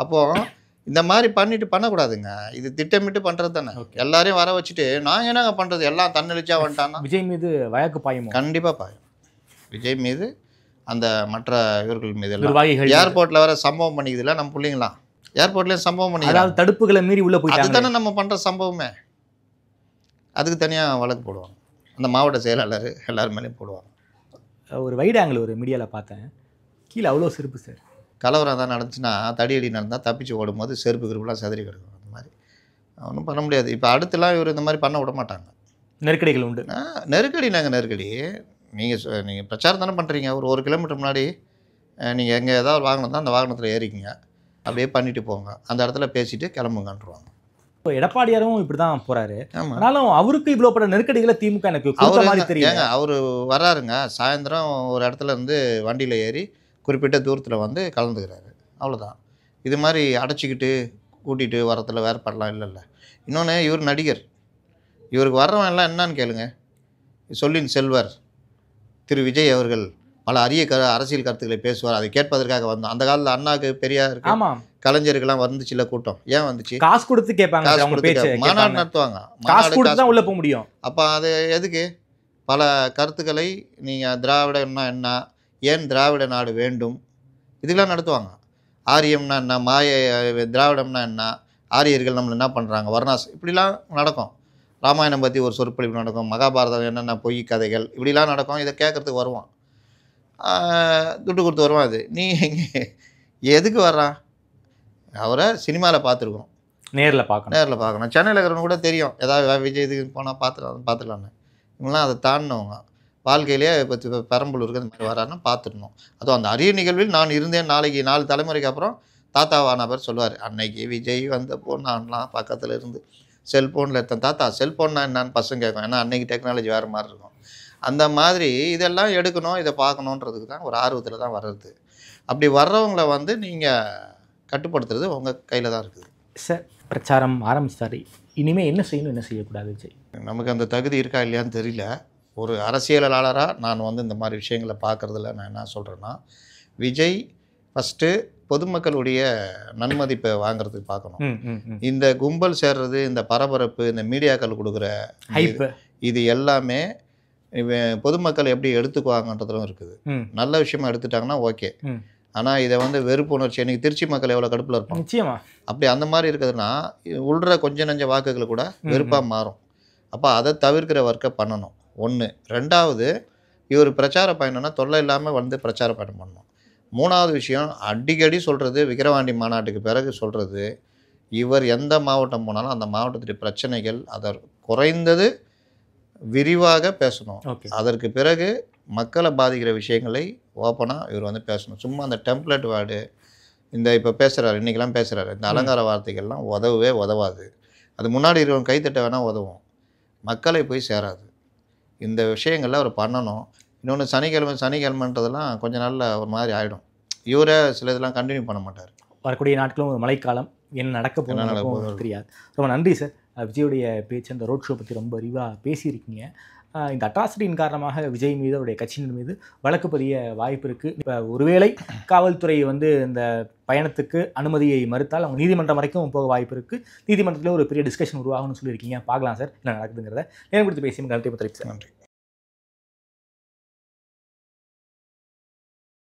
அப்போது இந்த மாதிரி பண்ணிட்டு பண்ணக்கூடாதுங்க. இது திட்டமிட்டு பண்ணுறது தானே. எல்லாரையும் வர வச்சுட்டு நாங்கள் என்னங்க பண்ணுறது, எல்லாம் தன்னெழுச்சா வந்துட்டான்னா விஜய் மீது வழக்கு பாயும். கண்டிப்பாக பாயும். விஜய் மீது அந்த மற்ற இவர்கள் மீது எல்லாம் ஏர்போர்ட்டில் வர சம்பவம் பண்ணிக்குதுல நம்ம பிள்ளைங்களாம். ஏர்போர்ட்லேயும் சம்பவம் பண்ணி அதாவது தடுப்புகளை மீறி உள்ளே போய் அதுதானே நம்ம பண்ணுற சம்பவமே. அதுக்கு தனியாக வழக்கு போடுவாங்க. அந்த மாவட்ட செயலாளர் எல்லாரும் மேலேயும் போடுவாங்க. ஒரு வைட் ஆங்கிள் ஒரு மீடியாவில் பார்த்தேன், கீழே அவ்வளோ செருப்பு சார். கலவரம் தான் நடந்துச்சுன்னா தடியடி நடந்தால் தப்பிச்சு ஓடும்போது செருப்பு கிருப்புலாம் செதறி கிடக்கும். அந்த மாதிரி ஒன்றும் பண்ண முடியாது. இப்போ அடுத்துலாம் இவர் இந்த மாதிரி பண்ண விட மாட்டாங்க. நெருக்கடிகள் உண்டு. நெருக்கடி நெருக்கடி. நீங்கள் பிரச்சாரம் தானே பண்ணுறீங்க. ஒரு 1 கிலோமீட்டர் முன்னாடி நீங்கள் எங்கே ஏதாவது ஒரு வாகனம் தான் அந்த வாகனத்தில் ஏறிக்கிங்க, அப்படியே பண்ணிட்டு போங்க, அந்த இடத்துல பேசிட்டு கிளம்புங்கன்றுவாங்க. இப்போ எடப்பாடியாரும் இப்படி தான் போகிறாரு. ஆனாலும் அவருக்கு இவ்வளோ பட நெருக்கடிகளை திமுக எனக்கு மாதிரி தெரியுங்க. அவர் வர்றாருங்க, சாயந்தரம் ஒரு இடத்துல இருந்து வண்டியில் ஏறி குறிப்பிட்ட தூரத்தில் வந்து கலந்துக்கிறாரு, அவ்வளோதான். இது மாதிரி அடைச்சிக்கிட்டு கூட்டிகிட்டு வரத்தில் வேறுபடலாம் இல்லைல்ல. இன்னொன்று, இவர் நடிகர், இவருக்கு வர்றவன் எல்லாம் என்னன்னு கேளுங்க. சொல்லின் செல்வர் திரு விஜய் அவர்கள் பல அரிய அரசியல் கருத்துக்களை பேசுவார், அதை கேட்பதற்காக வந்தோம். அந்த காலத்தில் அண்ணாக்கு பெரியார் கலைஞருக்கெல்லாம் வந்துச்சுல கூட்டம். ஏன் வந்துச்சு? காசு கொடுத்து கேட்பாங்க, மாநாடு நடத்துவாங்க, உள்ள போக முடியும். அப்போ அது எதுக்கு? பல கருத்துக்களை நீங்கள் திராவிடம்னா என்ன, ஏன் திராவிட நாடு வேண்டும், இதெல்லாம் நடத்துவாங்க. ஆரியம்னா என்ன, திராவிடம்னா என்ன, ஆரியர்கள் நம்மளை என்ன பண்ணுறாங்க, வர்ணாஸ், இப்படிலாம் நடக்கும். ராமாயணம் பற்றி ஒரு சொற்பொழிவு நடக்கும், மகாபாரதம் என்னென்ன பொய் கதைகள் இப்படிலாம் நடக்கும். இதை கேட்குறதுக்கு வருவான், துட்டு கொடுத்து வருவான். அது நீ எதுக்கு வர்றான்? அவரை சினிமாவில் பார்த்துருக்கோம், நேரில் பார்க்கணும். சென்னையில் இருக்கிறவங்க கூட தெரியும், ஏதாவது விஜய் இதுக்கு போனால் பார்த்துடலான்னு. இவங்களாம் அதை தாண்டினவங்க. வாழ்க்கையிலேயே இப்போ பெரம்பலூருக்கு அந்த மாதிரி வராருன்னா பார்த்துடணும். அதுவும் அந்த அரிய நிகழ்வில் நான் இருந்தேன். நாளைக்கு 4 தலைமுறைக்கு அப்புறம் தாத்தாவான பேர் சொல்லுவார், அன்னைக்கு விஜய் வந்தப்போ நான்லாம் பக்கத்தில் இருந்து செல்ஃபோனில் எடுத்தேன். தாத்தா செல்ஃபோன்னா என்னான்னு பசங்க கேட்கும், ஏன்னா அன்றைக்கி டெக்னாலஜி வேறு மாதிரி இருக்கும். அந்த மாதிரி இதெல்லாம் எடுக்கணும், இதை பார்க்கணுன்றதுக்கு தான் ஒரு ஆர்வத்தில் தான் வர்றது. அப்படி வர்றவங்களை வந்து நீங்கள் கட்டுப்படுத்துறது உங்கள் கையில் தான் இருக்குது. சார், பிரச்சாரம் ஆரம்பிச்சாரு, இனிமேல் என்ன செய்யணும், என்ன செய்யக்கூடாது விஜய்? நமக்கு அந்த தகுதி இருக்கா இல்லையான்னு தெரியல. ஒரு அரசியலாளராக நான் வந்து இந்த மாதிரி விஷயங்களை பார்க்குறதுல நான் என்ன சொல்கிறேன்னா, விஜய் ஃபஸ்ட்டு பொதுமக்களுடைய நன்மதிப்பை வாங்குறதுக்கு பார்க்கணும். இந்த கும்பல் சேர்றது, இந்த பரபரப்பு, இந்த மீடியாக்கள் கொடுக்குற ஹைப், இது எல்லாமே பொதுமக்கள் எப்படி எடுத்துக்குவாங்கன்றதும் இருக்குது. நல்ல விஷயமா எடுத்துட்டாங்கன்னா ஓகே. ஆனால் இதை வந்து வெறுப்பு உணர்ச்சி, எனக்கு திருச்சி மக்கள் எவ்வளோ கடுப்பில் இருப்பாங்க நிச்சயமா. அப்படி அந்த மாதிரி இருக்குதுன்னா உள்ற கொஞ்சம் நஞ்ச வாக்குகளை கூட வெறுப்பாக மாறும். அப்போ அதை தவிர்க்கிற ஒர்க்கை பண்ணணும், ஒன்று. ரெண்டாவது, இவர் பிரச்சார பயணம்னா தொல்லை இல்லாமல் வந்து பிரச்சார பயணம் பண்ணணும். மூணாவது விஷயம், அடிக்கடி சொல்கிறது, விக்கிரவாண்டி மாநாட்டுக்கு பிறகு சொல்கிறது, இவர் எந்த மாவட்டம் போனாலும் அந்த மாவட்டத்துடைய பிரச்சனைகள் அதை குறைந்தது விரிவாக பேசணும். அதற்கு பிறகு மக்களை பாதிக்கிற விஷயங்களை ஓப்பனாக இவர் வந்து பேசணும். சும்மா அந்த டெம்ப்ளேட் வேர்டு, இந்த இப்போ பேசுகிறாரு, இன்றைக்கெல்லாம் பேசுகிறாரு, இந்த அலங்கார வார்த்தைகள்லாம் உதவவே உதவாது. அது முன்னாடி இருக்கிறவங்க கைத்தட்ட வேணால் உதவும், மக்களை போய் சேராது. இந்த விஷயங்களில் அவர் பண்ணணும். இன்னொன்று, சனிக்கிழமைன்றதெல்லாம் கொஞ்சம் நாளில் ஒரு மாதிரி ஆகிடும். இவரே சில இதெல்லாம் கண்டினியூ பண்ண மாட்டார். வரக்கூடிய நாட்களும் மழைக்காலம், என்ன நடக்க போகணும் தெரியாது. ரொம்ப நன்றி சார். விஜயுடைய பேச்சு, அந்த ரோட் ஷோ பற்றி ரொம்ப விரிவாக பேசியிருக்கீங்க. இந்த அட்ராசிட்டியின் காரணமாக விஜய் மீது, அவருடைய கட்சியினர் மீது வழக்கு பதிய வாய்ப்பு இருக்குது. இப்போ ஒருவேளை காவல்துறை வந்து இந்த பயணத்துக்கு அனுமதியை மறுத்தால் அவங்க நீதிமன்றம் வரைக்கும் போக வாய்ப்பு இருக்குது. நீதிமன்றத்தில் ஒரு பெரிய டிஸ்கஷன் உருவாகும்னு சொல்லியிருக்கீங்க. பார்க்கலாம் சார் என்ன நடக்குதுங்கிறத. நேரம் கொடுத்து பேசி நன்றி. நன்றி.